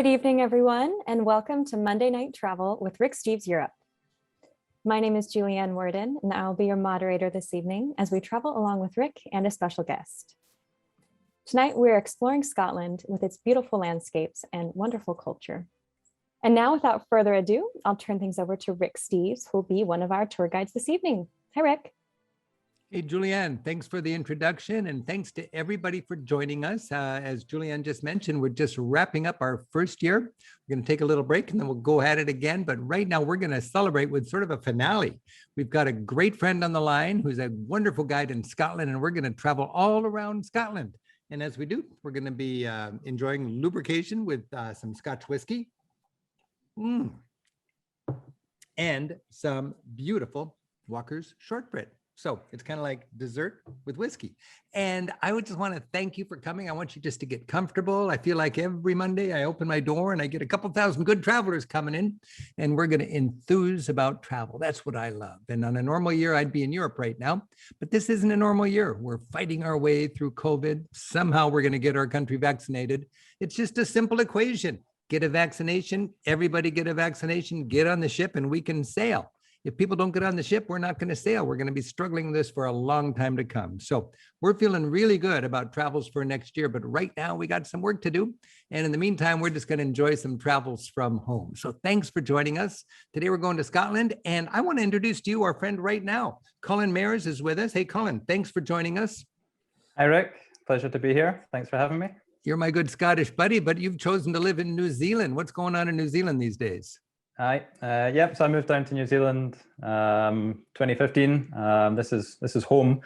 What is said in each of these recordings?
Good evening, everyone, and welcome to Monday Night Travel with Rick Steves Europe. My name is Julianne Worden, and I'll be your moderator this evening as we travel along with Rick and a special guest. Tonight, we're exploring Scotland with its beautiful landscapes and wonderful culture. And now, without further ado, I'll turn things over to Rick Steves, who will be one of our tour guides this evening. Hi, Rick. Hey, Julianne, thanks for the introduction, and thanks to everybody for joining us. As Julianne just mentioned, we're just wrapping up our first year. We're going to take a little break and then we'll go at it again. But right now, we're going to celebrate with sort of a finale. We've got a great friend on the line who's a wonderful guide in Scotland, and we're going to travel all around Scotland. And as we do, we're going to be enjoying lubrication with some Scotch whiskey and some beautiful Walker's shortbread. So it's kind of like dessert with whiskey. And I would just want to thank you for coming. I want you just to get comfortable. I feel like every Monday I open my door and I get a couple thousand good travelers coming in, and we're going to enthuse about travel. That's what I love. And on a normal year, I'd be in Europe right now, but this isn't a normal year. We're fighting our way through COVID. Somehow we're going to get our country vaccinated. It's just a simple equation. Get a vaccination, everybody get a vaccination, get on the ship, and we can sail. If people don't get on the ship, we're not going to sail. We're going to be struggling with this for a long time to come. So we're feeling really good about travels for next year. But right now, we got some work to do. And in the meantime, we're just going to enjoy some travels from home. So thanks for joining us. Today, we're going to Scotland. And I want to introduce to you our friend right now. Colin Mairs is with us. Hey, Colin, thanks for joining us. Hi, Rick. Pleasure to be here. Thanks for having me. You're my good Scottish buddy, but you've chosen to live in New Zealand. What's going on in New Zealand these days? Hi. Yep. So I moved down to New Zealand 2015. This is home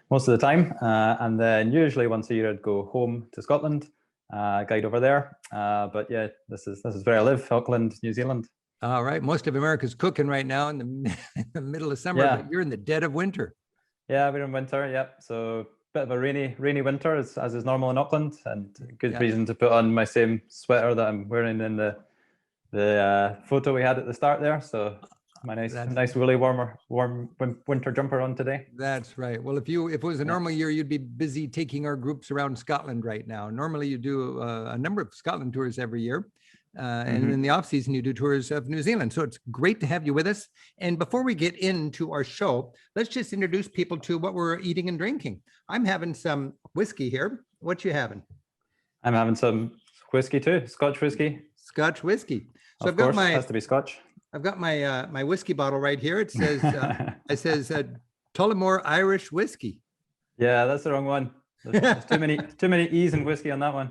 most of the time, and then usually once a year I'd go home to Scotland, guide over there. But yeah, this is where I live, Auckland, New Zealand. All right. Most of America's cooking right now in the middle of summer, but you're in the dead of winter. Yeah, we're in winter. Yep. So bit of a rainy winter as is normal in Auckland, and good reason to put on my same sweater that I'm wearing in the photo we had at the start there. So my nice woolly warm winter jumper on today. That's right. Well, if it was a normal year, you'd be busy taking our groups around Scotland right now. Normally you do a number of Scotland tours every year. And in the off season, you do tours of New Zealand. So it's great to have you with us. And before we get into our show, let's just introduce people to what we're eating and drinking. I'm having some whiskey here. What you having? I'm having some whiskey too, Scotch whiskey. Scotch whiskey. So of course, has to be Scotch. I've got my my whiskey bottle right here. It says it says Tullamore Irish whiskey. Yeah, that's the wrong one. There's too many E's in whiskey on that one.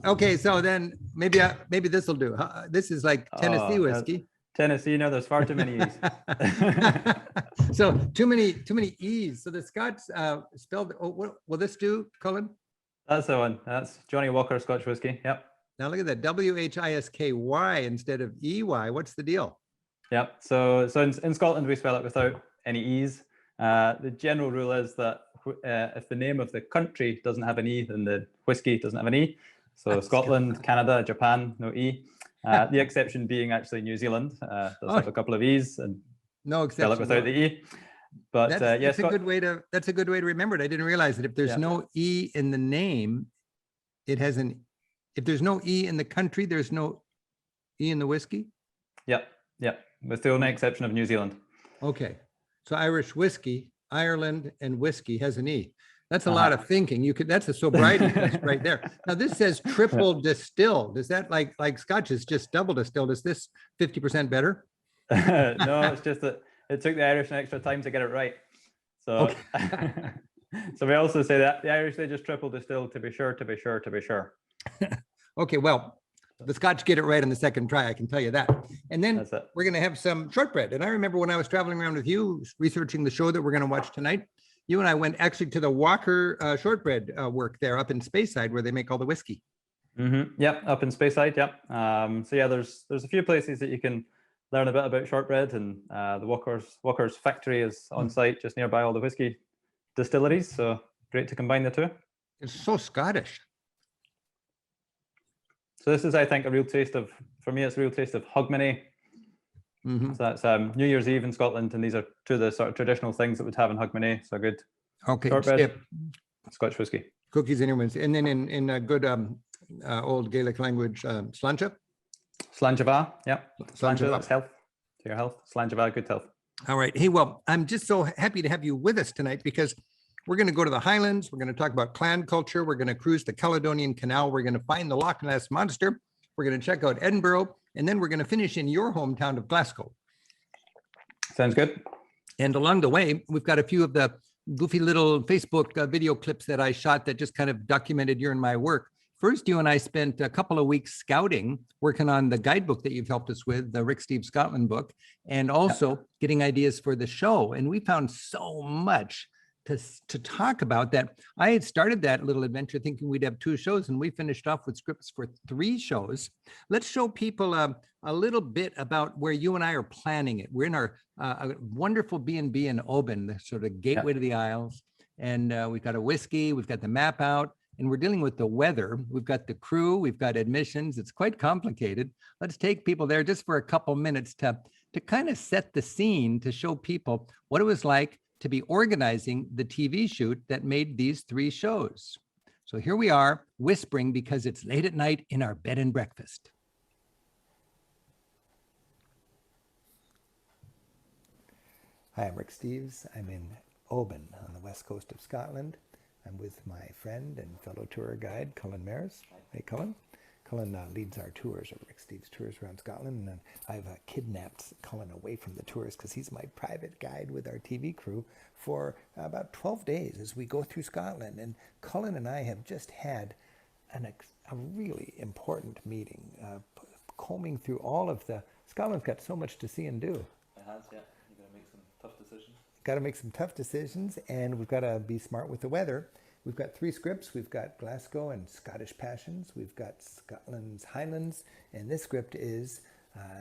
Okay. So then maybe this will do. This is like Tennessee whiskey. Tennessee, no, there's far too many E's. So too many E's. So the Scots spelled. Oh, what will this do, Colin? That's the one. That's Johnny Walker Scotch whiskey. Yep. Now look at that, WHISKY instead of EY. What's the deal? Yep. So in Scotland we spell it without any E's. The general rule is that if the name of the country doesn't have an E, then the whiskey doesn't have an E. So that's Scotland, Canada, Japan, no E. The exception being actually New Zealand does have a couple of E's and no exception. Spell it without the E. But that's a good way to remember it. I didn't realize that if there's no E in the name, it has an. If there's no E in the country, there's no E in the whiskey? Yep. With the only exception of New Zealand. Okay. So Irish whiskey, Ireland, and whiskey has an E. That's a lot of thinking. That's a sobriety test right there. Now this says triple distilled. Is that like Scotch is just double distilled? Is this 50% better? No, it's just that it took the Irish an extra time to get it right. So, so we also say that the Irish, they just triple distilled to be sure. Okay, well, the Scotch get it right on the second try, I can tell you that. And then we're going to have some shortbread. And I remember when I was traveling around with you, researching the show that we're going to watch tonight, you and I went actually to the Walker shortbread work there up in Speyside where they make all the whiskey. Yep, up in Speyside, yep. So yeah, there's a few places that you can learn a bit about shortbread, and the Walker's factory is on site just nearby all the whiskey distilleries. So great to combine the two. It's so Scottish. So this is, I think, for me, it's a real taste of Hogmanay. So that's New Year's Eve in Scotland, and these are two of the sort of traditional things that we'd have in Hogmanay. So good. Okay. Shortbread, Scotch whiskey. Cookies and humans. And then in a good old Gaelic language, sláinte. Slanjava, yeah. Slanjava. That's health. To your health. Slanjava, good health. All right. Hey, well, I'm just so happy to have you with us tonight because we're going to go to the Highlands. We're going to talk about clan culture. We're going to cruise the Caledonian Canal. We're going to find the Loch Ness monster. We're going to check out Edinburgh. And then we're going to finish in your hometown of Glasgow. Sounds good. And along the way, we've got a few of the goofy little Facebook video clips that I shot that just kind of documented your and my work. First, you and I spent a couple of weeks scouting, working on the guidebook that you've helped us with, the Rick Steves Scotland book, and also getting ideas for the show. And we found so much to talk about that. I had started that little adventure thinking we'd have 2 shows, and we finished off with scripts for 3 shows. Let's show people a little bit about where you and I are planning it. We're in our a wonderful B&B in Oban, the sort of gateway to the Isles. And we've got a whiskey, we've got the map out, and we're dealing with the weather. We've got the crew, we've got admissions. It's quite complicated. Let's take people there just for a couple minutes to kind of set the scene, to show people what it was like to be organizing the TV shoot that made these 3 shows. So here we are whispering because it's late at night in our bed and breakfast. Hi, I'm Rick Steves. I'm in Oban on the west coast of Scotland. I'm with my friend and fellow tour guide, Colin Mairs. Hey, Colin. Colin leads our tours, or Rick Steves tours around Scotland, and I've kidnapped Colin away from the tours because he's my private guide with our TV crew for about 12 days as we go through Scotland. And Colin and I have just had a really important meeting, combing through all of Scotland's got so much to see and do. It has, yeah. You've got to make some tough decisions. Got to make some tough decisions, and we've got to be smart with the weather. We've got 3 scripts. We've got Glasgow and Scottish Passions. We've got Scotland's Highlands, and this script is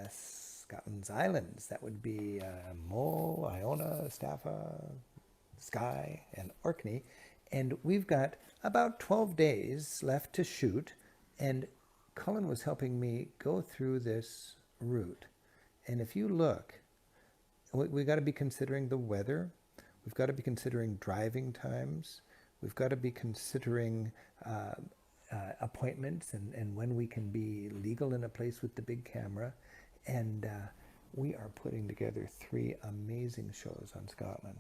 Scotland's Islands. That would be Mull, Iona, Staffa, Skye, and Orkney. And we've got about 12 days left to shoot, and Colin was helping me go through this route. And if you look, we got to be considering the weather. We've got to be considering driving times. We've got to be considering appointments and when we can be legal in a place with the big camera. And we are putting together 3 amazing shows on Scotland.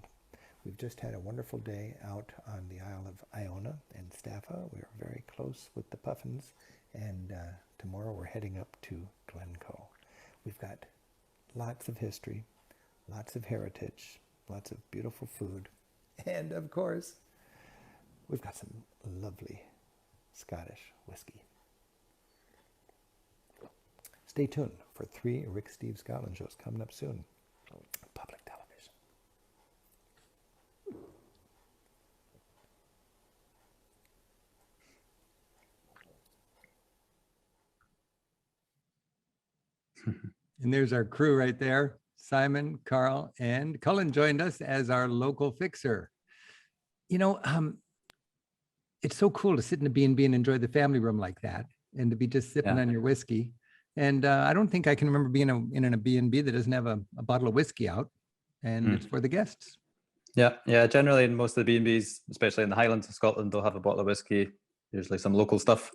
We've just had a wonderful day out on the Isle of Iona and Staffa. We are very close with the Puffins. And tomorrow we're heading up to Glencoe. We've got lots of history, lots of heritage, lots of beautiful food, and of course, we've got some lovely Scottish whiskey. Stay tuned for 3 Rick Steves Scotland shows coming up soon. Public television. And there's our crew right there. Simon, Carl, and Colin joined us as our local fixer. You know, it's so cool to sit in a B&B and enjoy the family room like that, and to be just sipping on your whiskey. And I don't think I can remember being in a B&B that doesn't have a bottle of whiskey out, and it's for the guests. Yeah. Generally, in most of the B&Bs, especially in the Highlands of Scotland, they'll have a bottle of whiskey, usually some local stuff.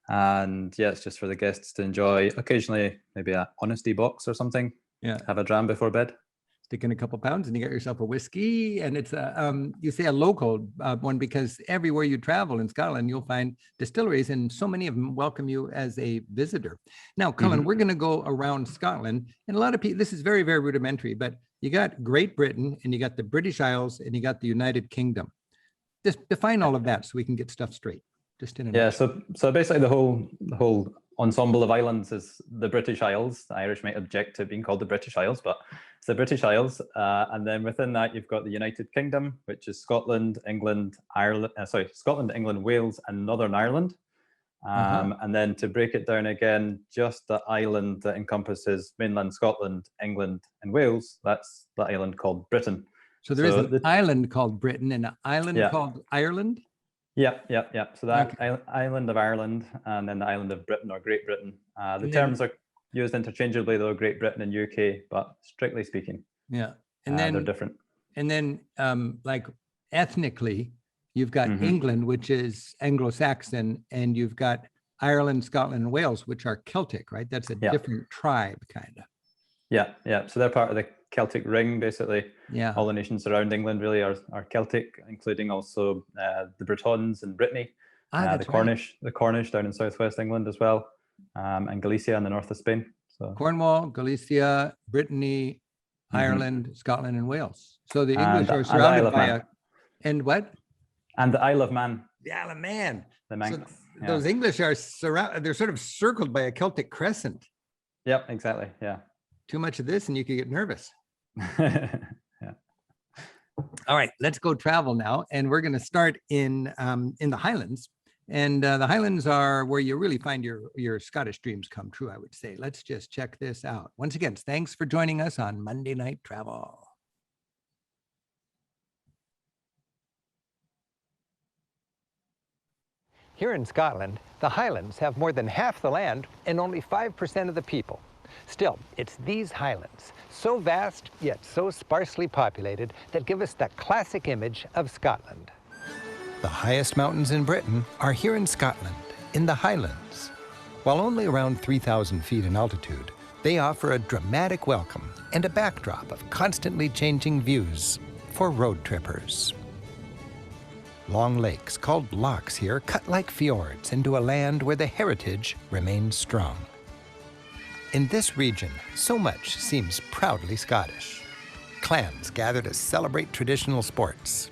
And yeah, it's just for the guests to enjoy. Occasionally, maybe a honesty box or something. Yeah. Have a dram before bed. Stick in a couple pounds and you get yourself a whiskey. And it's you say a local one because everywhere you travel in Scotland, you'll find distilleries, and so many of them welcome you as a visitor. Now, Colin, we're going to go around Scotland, and a lot of people, this is very, very rudimentary, but you got Great Britain and you got the British Isles and you got the United Kingdom. Just define all of that so we can get stuff straight. Just in a nutshell. So basically the whole ensemble of islands is the British Isles. The Irish might object to being called the British Isles, but it's the British Isles. And then within that, you've got the United Kingdom, which is Scotland, England, Scotland, England, Wales, and Northern Ireland. And then to break it down again, just the island that encompasses mainland Scotland, England, and Wales, that's the island called Britain. So there is an island called Britain and an island called Ireland? Yeah. So that island of Ireland, and then the island of Britain or Great Britain. The terms are used interchangeably, though, Great Britain and UK, but strictly speaking, and then they're different. And then, like ethnically, you've got England, which is Anglo-Saxon, and you've got Ireland, Scotland, and Wales, which are Celtic, right? That's a different tribe, kind of. Yeah. So they're part of the Celtic ring, basically. Yeah. All the nations around England really are Celtic, including also the Bretons in Brittany, the Cornish down in southwest England as well, and Galicia in the north of Spain. So Cornwall, Galicia, Brittany, Ireland, Scotland, and Wales. So the English are and surrounded by and what? And the Isle of Man. The Isle of Man. The Manx. So those English are they're sort of circled by a Celtic crescent. Yep, exactly. Yeah. Too much of this and you could get nervous. Yeah. All right, let's go travel now. And we're going to start in the Highlands. And the Highlands are where you really find your Scottish dreams come true, I would say. Let's just check this out. Once again, thanks for joining us on Monday Night Travel. Here in Scotland, the Highlands have more than half the land and only 5% of the people. Still, it's these highlands, so vast yet so sparsely populated, that give us that classic image of Scotland. The highest mountains in Britain are here in Scotland, in the Highlands. While only around 3,000 feet in altitude, they offer a dramatic welcome and a backdrop of constantly changing views for road trippers. Long lakes called lochs here cut like fjords into a land where the heritage remains strong. In this region, so much seems proudly Scottish. Clans gather to celebrate traditional sports.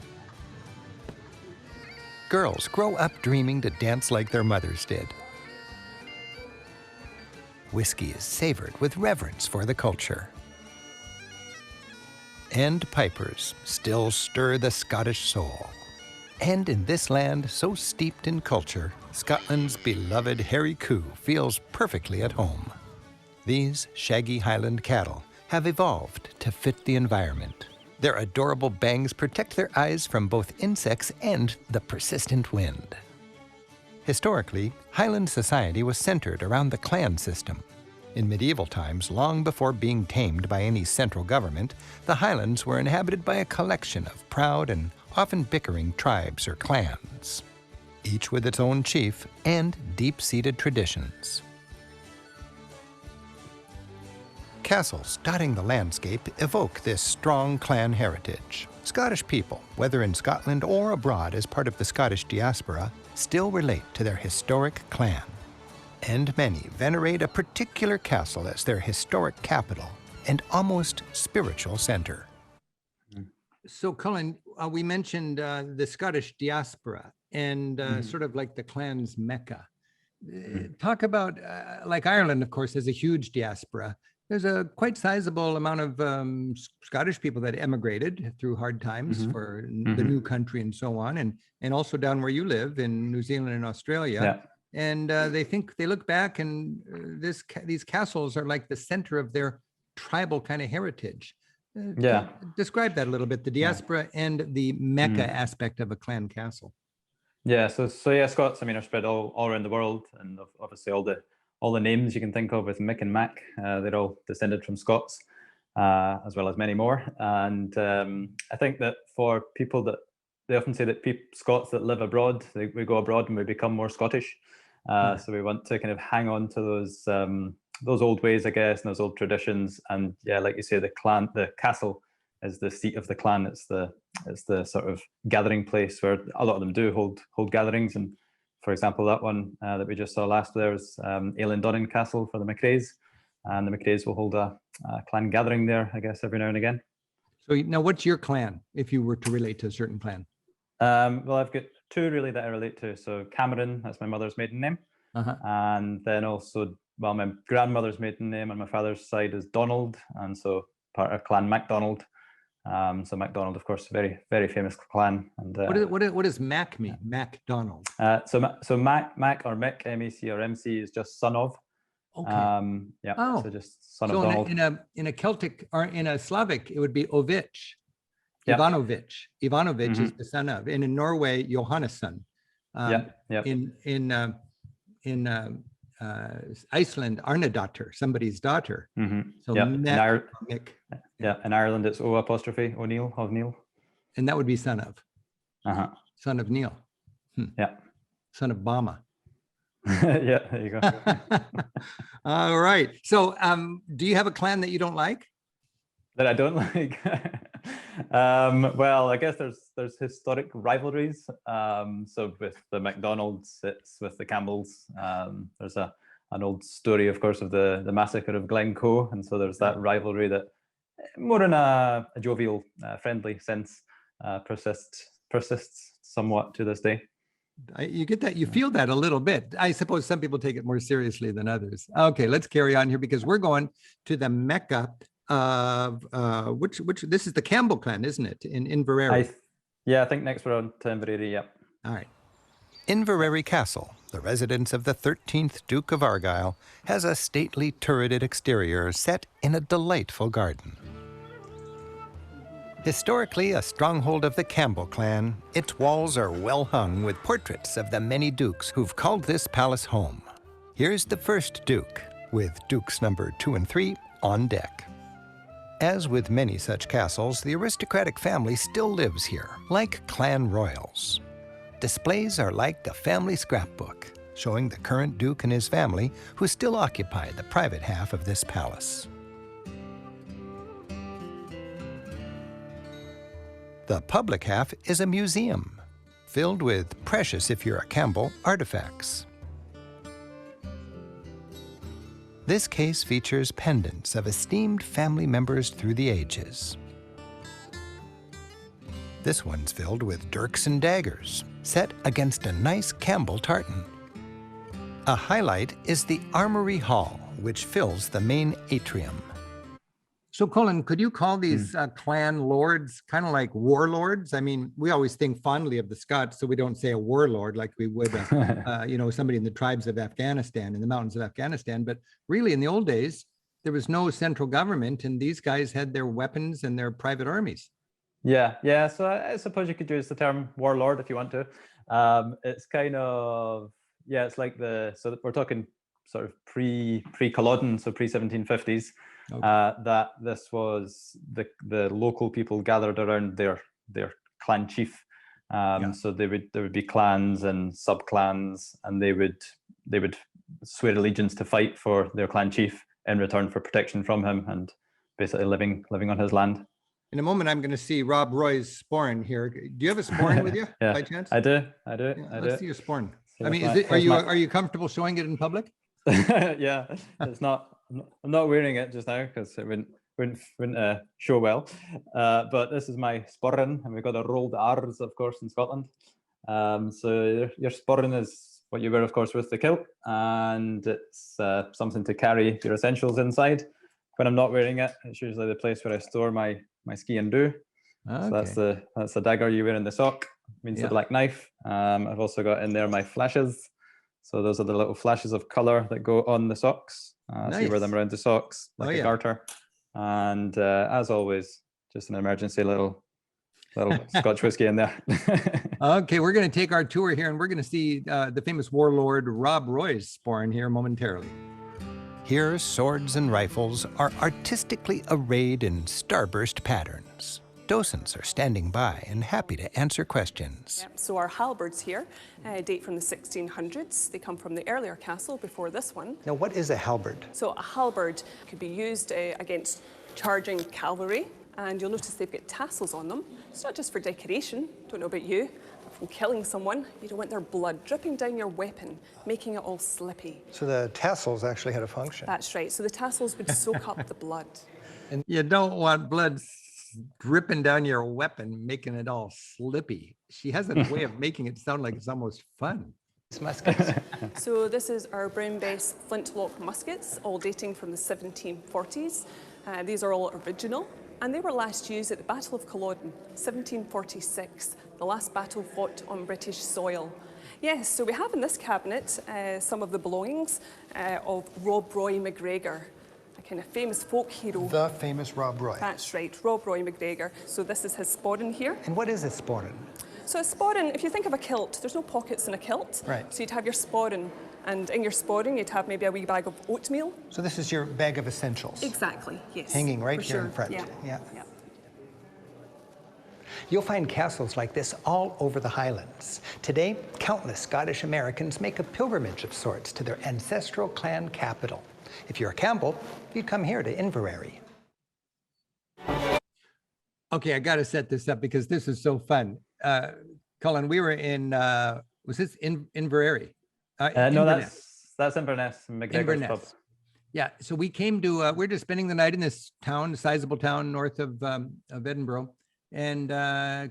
Girls grow up dreaming to dance like their mothers did. Whiskey is savored with reverence for the culture. And pipers still stir the Scottish soul. And in this land so steeped in culture, Scotland's beloved hairy coo feels perfectly at home. These shaggy Highland cattle have evolved to fit the environment. Their adorable bangs protect their eyes from both insects and the persistent wind. Historically, Highland society was centered around the clan system. In medieval times, long before being tamed by any central government, the Highlands were inhabited by a collection of proud and often bickering tribes or clans, each with its own chief and deep-seated traditions. Castles dotting the landscape evoke this strong clan heritage. Scottish people, whether in Scotland or abroad as part of the Scottish diaspora, still relate to their historic clan. And many venerate a particular castle as their historic capital and almost spiritual center. So, Colin, we mentioned the Scottish diaspora and sort of like the clan's Mecca. Talk about, like Ireland, of course, has a huge diaspora. There's a quite sizable amount of Scottish people that emigrated through hard times for the new country and so on, and also down where you live in New Zealand and Australia. Yeah. And they look back, and these castles are like the center of their tribal kind of heritage. Describe that a little bit, the diaspora and the Mecca aspect of a clan castle. Yeah, so Scots, I mean, are spread all around the world, and obviously all the names you can think of with Mick and Mac, they're all descended from Scots, as well as many more. And I think that for people that, they often say that Scots that live abroad, we go abroad and we become more Scottish. So we want to kind of hang on to those old ways, I guess, and those old traditions. And yeah, like you say, the castle is the seat of the clan. It's the sort of gathering place where a lot of them do hold gatherings. And for example, that one that we just saw last there was Donnan Castle for the Macraes, and the Macraes will hold a clan gathering there, I guess, every now and again. So now, what's your clan, if you were to relate to a certain clan? Well, I've got two really that I relate to. So Cameron, that's my mother's maiden name, and then also, well, my grandmother's maiden name on my father's side is Donald, and so part of Clan MacDonald. So MacDonald, of course, very, very famous clan. And what does Mac mean? MacDonald. So Mac or Mick, M-A-C or M-C is just son of. Okay. So just son of Donald. In a Celtic or in a Slavic, it would be Ovich. Yep. Ivanovich is the son of. And in Norway, Johannesson. In Iceland, Arnadottir, somebody's daughter. So Mick. In Ireland, it's O'Neill of Neil. And that would be son of. Son of Neil. Yeah. Son of Bama. Yeah, there you go. All right. So do you have a clan that you don't like? That I don't like. Well, I guess there's historic rivalries. So with the McDonald's, it's with the Campbells. There's an old story, of course, of the massacre of Glencoe, and so there's that rivalry that, more in a jovial, friendly sense, persists somewhat to this day. You get that, you feel that a little bit. I suppose some people take it more seriously than others. Okay, let's carry on here because we're going to the Mecca of which this is the Campbell clan, isn't it? In Inverary. Yeah, I think next we're on to Inverary, yeah. All right. Inverary Castle, the residence of the 13th Duke of Argyll, has a stately turreted exterior set in a delightful garden. Historically a stronghold of the Campbell clan, its walls are well hung with portraits of the many dukes who've called this palace home. Here's the first duke, with dukes number 2 and 3 on deck. As with many such castles, the aristocratic family still lives here, like clan royals. Displays are like the family scrapbook, showing the current duke and his family who still occupy the private half of this palace. The public half is a museum, filled with precious, if you're a Campbell, artifacts. This case features pendants of esteemed family members through the ages. This one's filled with dirks and daggers, set against a nice Campbell tartan. A highlight is the Armory Hall, which fills the main atrium. So Colin, could you call these clan lords kind of like warlords? I mean, we always think fondly of the Scots, so we don't say a warlord like we would, somebody in the tribes of Afghanistan, in the mountains of Afghanistan. But really, in the old days, there was no central government, and these guys had their weapons and their private armies. Yeah. So I suppose you could use the term warlord if you want to. It's kind of, it's like so we're talking sort of pre-Culloden, so pre-1750s. Okay. That this was the local people gathered around their clan chief. So there would be clans and sub-clans, and they would swear allegiance to fight for their clan chief in return for protection from him and basically living on his land. In a moment, I'm going to see Rob Roy's sporn here. Do you have a sporn with you by chance? I do. Let's see your sporn. So I mean, are you comfortable showing it in public? Yeah, it's not. I'm not wearing it just now because it wouldn't show well. But this is my sporran, and we've got a rolled R's, of course, in Scotland. So your sporran is what you wear, of course, with the kilt, and it's something to carry your essentials inside. When I'm not wearing it, it's usually the place where I store my ski and do. Okay. So that's the dagger you wear in the sock. Means the black knife. I've also got in there my flashes. So those are the little flashes of color that go on the socks. So you wear them around the socks like a garter. And as always, just an emergency little Scotch whiskey in there. Okay, we're going to take our tour here, and we're going to see the famous warlord Rob Roy's sporn here momentarily. Here, swords and rifles are artistically arrayed in starburst patterns. Docents are standing by and happy to answer questions. Yep, so our halberds here date from the 1600s. They come from the earlier castle before this one. Now, what is a halberd? So a halberd could be used against charging cavalry, and you'll notice they've got tassels on them. It's not just for decoration, don't know about you, but from killing someone, you don't want their blood dripping down your weapon, making it all slippy. So the tassels actually had a function. That's right, so the tassels would soak up the blood. And you don't want blood dripping down your weapon, making it all slippy. She has a way of making it sound like it's almost fun. Muskets. So this is our brown base flintlock muskets, all dating from the 1740s. These are all original, and they were last used at the Battle of Culloden, 1746, the last battle fought on British soil. Yes, so we have in this cabinet some of the belongings of Rob Roy MacGregor, kind of famous folk hero. The famous Rob Roy. That's right, Rob Roy MacGregor. So this is his sporran here. And what is a sporran? So a sporran, if you think of a kilt, there's no pockets in a kilt. Right. So you'd have your sporran, and in your sporran you'd have maybe a wee bag of oatmeal. So this is your bag of essentials. Exactly, yes. Hanging right for here sure. in front. Yeah. You'll find castles like this all over the Highlands. Today, countless Scottish Americans make a pilgrimage of sorts to their ancestral clan capital. If you're a Campbell, you'd come here to Inverary. Okay, I got to set this up because this is so fun. Colin, we were in, was this Inverary? No, Inverness. that's Inverness, McGregor's Inverness. pub. Yeah, so we came to, we're just spending the night in this town, a sizable town north of Edinburgh. And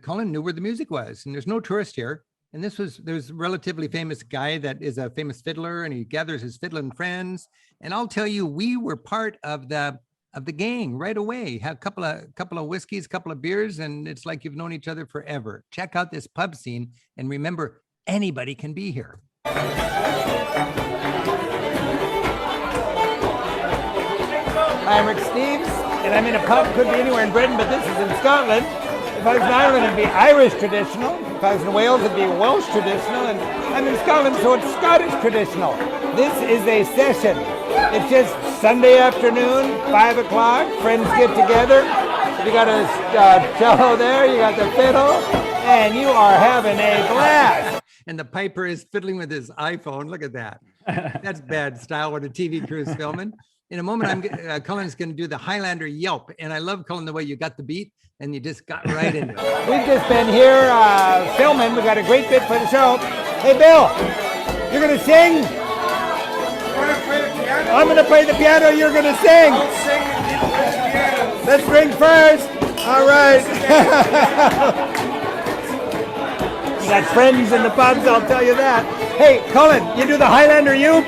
Colin knew where the music was, and there's no tourist here. And there's a relatively famous guy that is a famous fiddler, and he gathers his fiddling friends. And I'll tell you, we were part of the gang right away. Had a couple of whiskeys, a couple of beers, and it's like you've known each other forever. Check out this pub scene, and remember, anybody can be here. I'm Rick Steves, and I'm in a pub, could be anywhere in Britain, but this is in Scotland. If I was in Ireland, it'd be Irish traditional. If I was in Wales, it'd be Welsh traditional. And I'm in Scotland, so it's Scottish traditional. This is a session. It's just Sunday afternoon, 5 o'clock, friends get together. You got a cello there, you got the fiddle, and you are having a blast. And the piper is fiddling with his iPhone. Look at that. That's bad style when a TV crew is filming. In a moment, Colin's going to do the Highlander yelp. And I love, Colin, the way you got the beat and you just got right into it. We've just been here filming. We got a great bit for the show. Hey, Bill, you're going to sing? I'm going to play the piano. You're going to sing. I'll sing and you play the piano. Let's drink first. All right. You got friends in the pubs, I'll tell you that. Hey, Colin, you do the Highlander youp?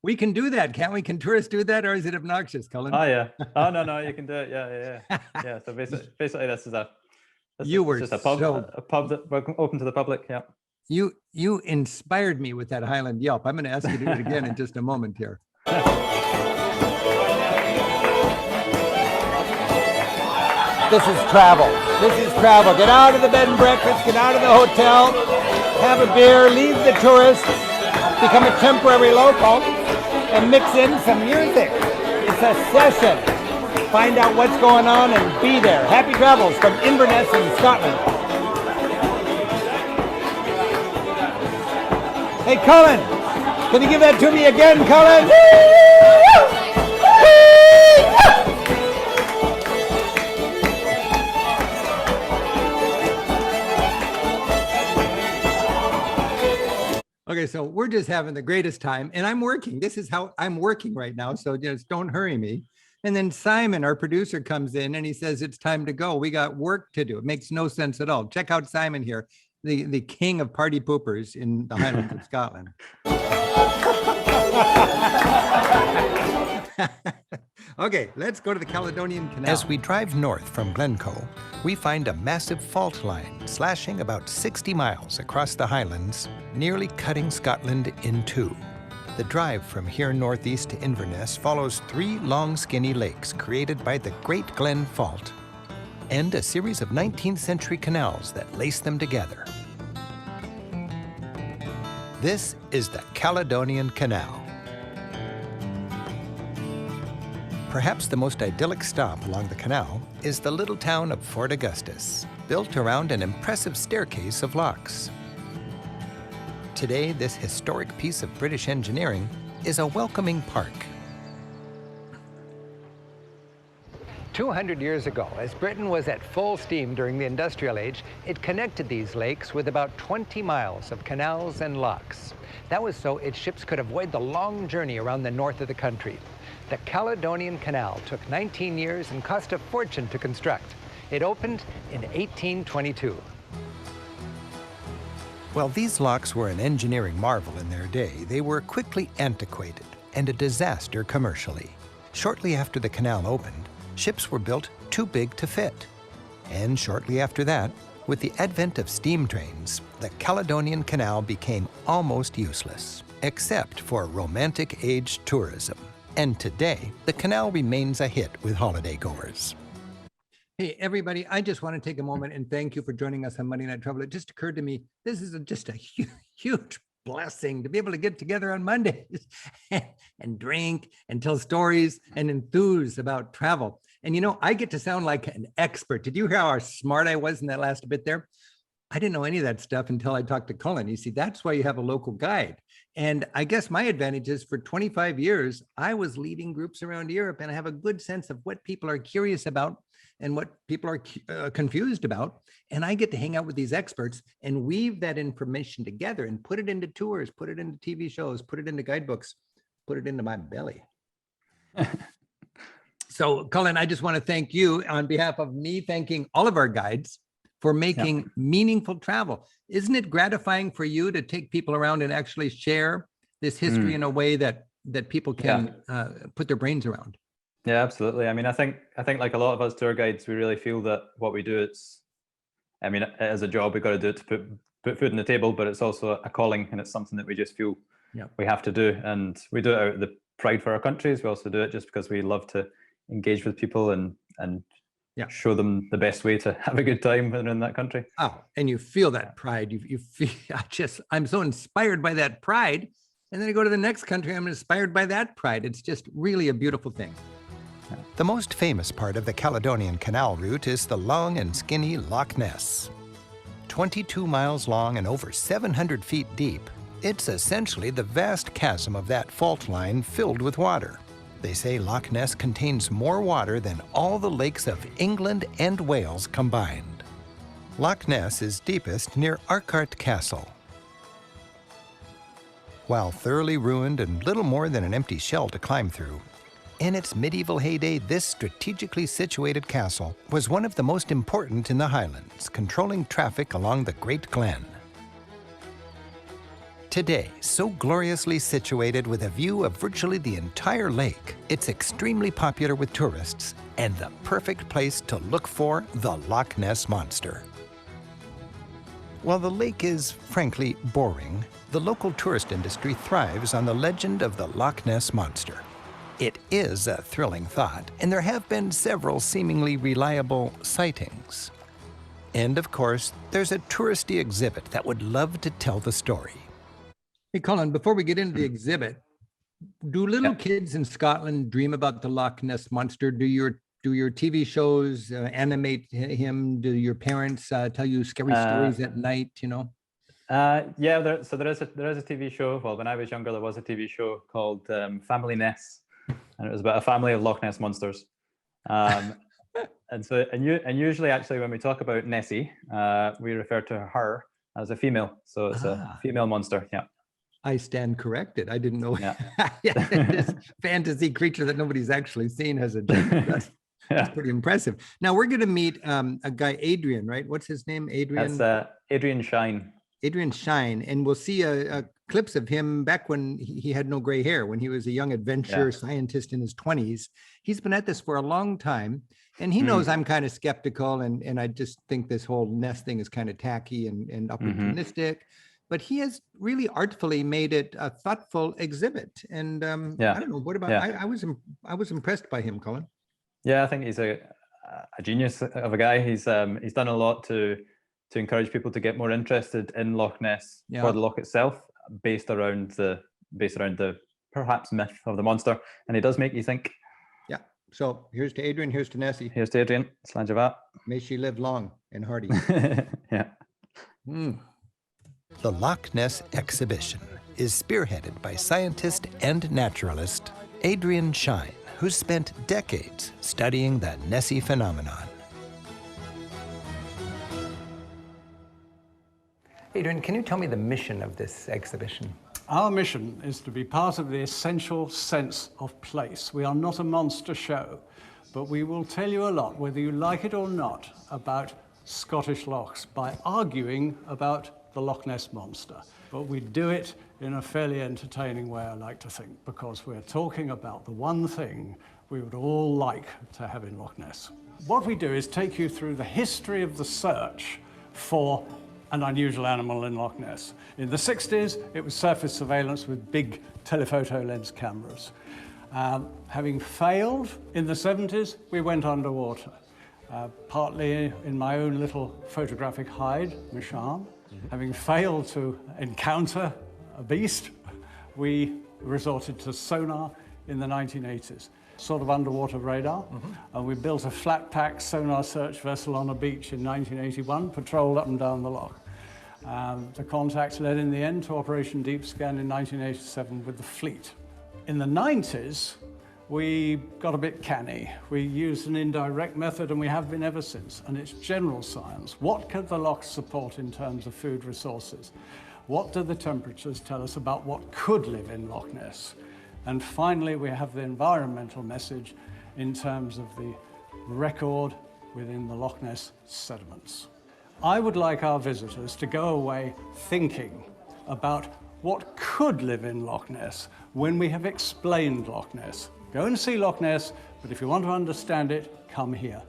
We can do that, can't we? Can tourists do that, or is it obnoxious, Colin? Oh yeah. Oh no, you can do it. Yeah. So basically, this is just a pub that we're open to the public. Yeah. You inspired me with that Highland yelp. I'm going to ask you to do it again in just a moment here. This is travel. This is travel. Get out of the bed and breakfast, get out of the hotel, have a beer, leave the tourists, become a temporary local, and mix in some music. It's a session. Find out what's going on and be there. Happy travels from Inverness in Scotland. Hey, Colin, can you give that to me again, Colin? Okay, so we're just having the greatest time, and I'm working. This is how I'm working right now, so just don't hurry me. And then Simon, our producer, comes in and he says, it's time to go. We got work to do. It makes no sense at all. Check out Simon here, the king of party poopers in the Highlands of Scotland. Okay, let's go to the Caledonian Canal. As we drive north from Glencoe, we find a massive fault line slashing about 60 miles across the Highlands, nearly cutting Scotland in two. The drive from here northeast to Inverness follows 3 long, skinny lakes created by the Great Glen Fault and a series of 19th century canals that lace them together. This is the Caledonian Canal. Perhaps the most idyllic stop along the canal is the little town of Fort Augustus, built around an impressive staircase of locks. Today, this historic piece of British engineering is a welcoming park. 200 years ago, as Britain was at full steam during the Industrial Age, it connected these lakes with about 20 miles of canals and locks. That was so its ships could avoid the long journey around the north of the country. The Caledonian Canal took 19 years and cost a fortune to construct. It opened in 1822. While these locks were an engineering marvel in their day, they were quickly antiquated and a disaster commercially. Shortly after the canal opened, ships were built too big to fit. And shortly after that, with the advent of steam trains, the Caledonian Canal became almost useless, except for romantic-age tourism. And today, the canal remains a hit with holiday-goers. Hey, everybody, I just want to take a moment and thank you for joining us on Monday Night Travel. It just occurred to me, this is just a huge blessing to be able to get together on Mondays and drink and tell stories and enthuse about travel. And, you know, I get to sound like an expert. Did you hear how smart I was in that last bit there? I didn't know any of that stuff until I talked to Colin. You see, that's why you have a local guide. And I guess my advantage is for 25 years, I was leading groups around Europe, and I have a good sense of what people are curious about and what people are confused about. And I get to hang out with these experts and weave that information together and put it into tours, put it into TV shows, put it into guidebooks, put it into my belly. So, Colin, I just want to thank you on behalf of me, thanking all of our guides for making meaningful travel. Isn't it gratifying for you to take people around and actually share this history in a way that people can put their brains around? Yeah, absolutely. I mean, I think like a lot of us tour guides, we really feel that what we do, as a job, we've got to do it to put food on the table, but it's also a calling, and it's something that we just feel we have to do. And we do it out of the pride for our countries. We also do it just because we love to engage with people and show them the best way to have a good time when they're in that country. Oh, and you feel that pride. You feel, I'm so inspired by that pride. And then I go to the next country, I'm inspired by that pride. It's just really a beautiful thing. The most famous part of the Caledonian Canal route is the long and skinny Loch Ness. 22 miles long and over 700 feet deep, it's essentially the vast chasm of that fault line filled with water. They say Loch Ness contains more water than all the lakes of England and Wales combined. Loch Ness is deepest near Urquhart Castle. While thoroughly ruined and little more than an empty shell to climb through, in its medieval heyday, this strategically situated castle was one of the most important in the Highlands, controlling traffic along the Great Glen. Today, so gloriously situated with a view of virtually the entire lake, it's extremely popular with tourists and the perfect place to look for the Loch Ness Monster. While the lake is, frankly, boring, the local tourist industry thrives on the legend of the Loch Ness Monster. It is a thrilling thought, and there have been several seemingly reliable sightings. And of course, there's a touristy exhibit that would love to tell the story. Hey, Colin, before we get into the exhibit, do little kids in Scotland dream about the Loch Ness Monster? Do your TV shows animate him? Do your parents tell you scary stories at night, you know? Yeah, there is a TV show. Well, when I was younger, there was a TV show called Family Ness, and it was about a family of Loch Ness monsters. And usually, actually, when we talk about Nessie, we refer to her as a female. So it's a female monster. Yeah. I stand corrected. I didn't know. This fantasy creature that nobody's actually seen has a gender. That's pretty impressive. Now we're going to meet a guy, Adrian, right? What's his name? Adrian. That's Adrian Shine. Adrian Shine, and we'll see clips of him back when he had no gray hair, when he was a young adventure scientist in his 20s. He's been at this for a long time, and he knows I'm kind of skeptical, and I just think this whole Ness thing is kind of tacky and opportunistic. But he has really artfully made it a thoughtful exhibit, and I don't know. What about? I was impressed by him, Colin. Yeah, I think he's a genius of a guy. He's done a lot to encourage people to get more interested in Loch Ness for the loch itself, based around the perhaps myth of the monster, and he does make you think. Yeah. So here's to Adrian. Here's to Nessie. Here's to Adrian. Slanjavat. May she live long and hearty. Yeah. The Loch Ness exhibition is spearheaded by scientist and naturalist Adrian Shine, who's spent decades studying the Nessie phenomenon. Adrian, can you tell me the mission of this exhibition? Our mission is to be part of the essential sense of place. We are not a monster show, but we will tell you a lot, whether you like it or not, about Scottish lochs by arguing about the Loch Ness Monster. But we do it in a fairly entertaining way, I like to think, because we're talking about the one thing we would all like to have in Loch Ness. What we do is take you through the history of the search for an unusual animal in Loch Ness. In the 60s, it was surface surveillance with big telephoto lens cameras. Having failed in the 70s, we went underwater, partly in my own little photographic hide, Michan. Having failed to encounter a beast, we resorted to sonar in the 1980s, sort of underwater radar. And we built a flat pack sonar search vessel on a beach in 1981, patrolled up and down the loch. The contact led in the end to Operation Deep Scan in 1987 with the fleet. In the 90s, we got a bit canny. We used an indirect method, and we have been ever since, and it's general science. What can the loch support in terms of food resources? What do the temperatures tell us about what could live in Loch Ness? And finally, we have the environmental message in terms of the record within the Loch Ness sediments. I would like our visitors to go away thinking about what could live in Loch Ness when we have explained Loch Ness. Go and see Loch Ness, but if you want to understand it, come here.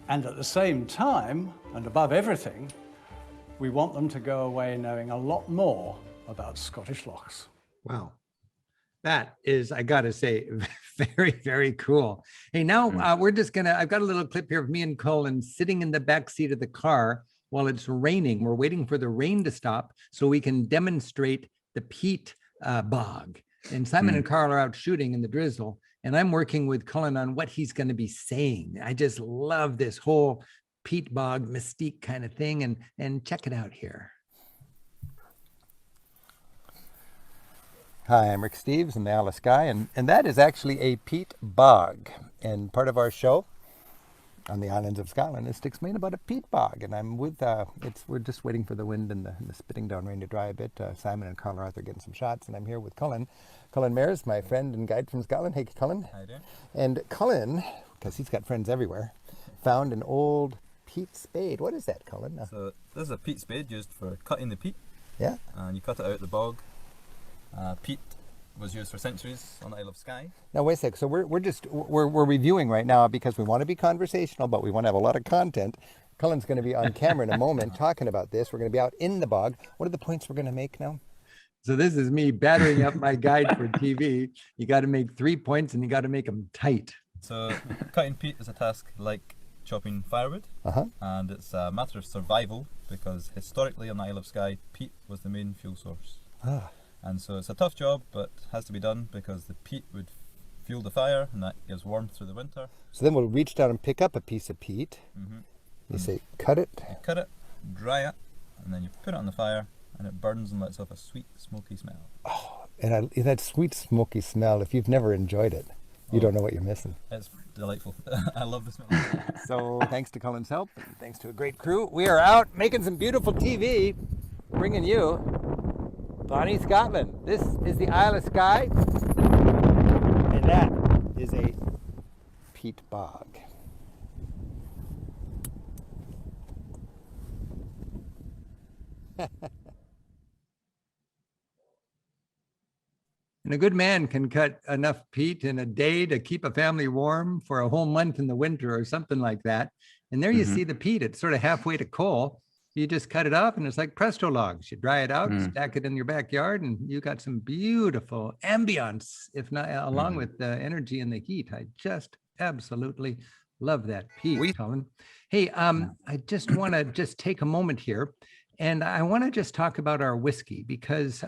And at the same time, and above everything, we want them to go away knowing a lot more about Scottish lochs. Wow. That is, I got to say, very, very cool. Hey, now we're just going to, I've got a little clip here of me and Colin sitting in the back seat of the car while it's raining. We're waiting for the rain to stop so we can demonstrate the peat bog. And Simon and Carl are out shooting in the drizzle. And I'm working with Colin on what he's going to be saying. I just love this whole peat bog mystique kind of thing. And check it out here. Hi, I'm Rick Steves, I'm the Isle of Skye, and that is actually a peat bog. And part of our show on the islands of Scotland is to explain about a peat bog. And I'm with, we're just waiting for the wind and the spitting down rain to dry a bit. Simon and Carl are out there getting some shots, and I'm here with Colin Mairs, my friend and guide from Scotland. Hey, Colin. Hi there. And Colin, because he's got friends everywhere, found an old peat spade. What is that, Colin? So this is a peat spade used for cutting the peat. Yeah. And you cut it out of the bog. Peat was used for centuries on the Isle of Skye. Now wait a sec. So we're reviewing right now because we want to be conversational, but we want to have a lot of content. Colin's going to be on camera in a moment talking about this. We're going to be out in the bog. What are the points we're going to make now? So this is me battering up my guide for TV. You got to make 3 points and you got to make them tight. So cutting peat is a task like chopping firewood, and it's a matter of survival because historically on the Isle of Skye, peat was the main fuel source. And so it's a tough job, but has to be done because the peat would fuel the fire and that gives warmth through the winter. So then we'll reach down and pick up a piece of peat. You say, cut it. You cut it, dry it, and then you put it on the fire and it burns and lets off a sweet, smoky smell. Oh, and that sweet, smoky smell, if you've never enjoyed it, you don't know what you're missing. It's delightful. I love the smell. So thanks to Colin's help, and thanks to a great crew, we are out making some beautiful TV, bringing you Bonnie, Scotland. This is the Isle of Skye, and that is a peat bog. And a good man can cut enough peat in a day to keep a family warm for a whole month in the winter or something like that. And there you see the peat. It's sort of halfway to coal. You just cut it off and it's like presto logs. You dry it out, stack it in your backyard, and you got some beautiful ambience, if not along with the energy and the heat. I just absolutely love that peat, Colin. Hey, I just want to take a moment here. And I want to just talk about our whiskey because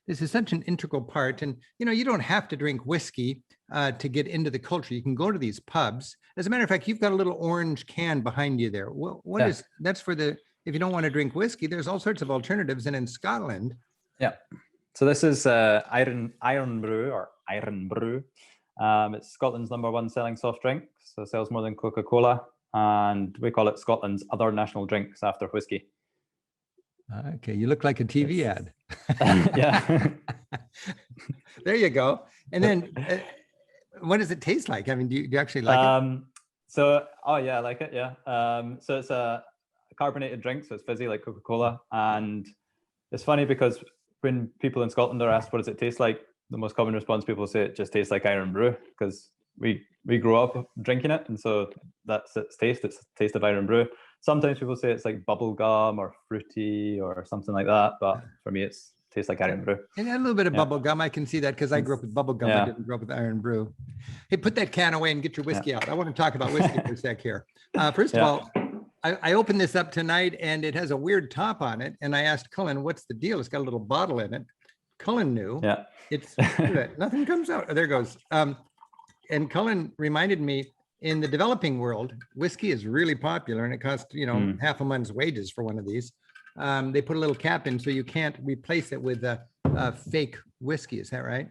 this is such an integral part. And, you know, you don't have to drink whiskey to get into the culture. You can go to these pubs. As a matter of fact, you've got a little orange can behind you there. What is that's for the, if you don't want to drink whiskey, there's all sorts of alternatives. And in Scotland. Yeah. So this is Iron Brew or Iron Brew. It's Scotland's #1 selling soft drink. So it sells more than Coca-Cola. And we call it Scotland's other national drinks after whiskey. Okay, you look like a TV ad. Yeah. There you go. And then what does it taste like? I mean, do you actually like it? So, oh yeah, I like it, yeah. So it's a carbonated drink, so it's fizzy like Coca-Cola. And it's funny because when people in Scotland are asked what does it taste like, the most common response people say it just tastes like Iron Brew because we grew up drinking it, and so that's its taste. It's the taste of Iron Brew. Sometimes people say it's like bubble gum or fruity or something like that, but for me, it tastes like Iron Brew. And a little bit of bubble gum. I can see that because I grew up with bubble gum. I didn't grow up with Iron Brew. Hey, put that can away and get your whiskey out. I want to talk about whiskey for a sec here. First of all, I opened this up tonight and it has a weird top on it. And I asked Colin, what's the deal? It's got a little bottle in it. Cullen knew. Yeah. It's nothing comes out. Oh, there it goes. And Cullen reminded me, in the developing world, whiskey is really popular, and it costs, half a month's wages for one of these. They put a little cap in so you can't replace it with a fake whiskey. Is that right?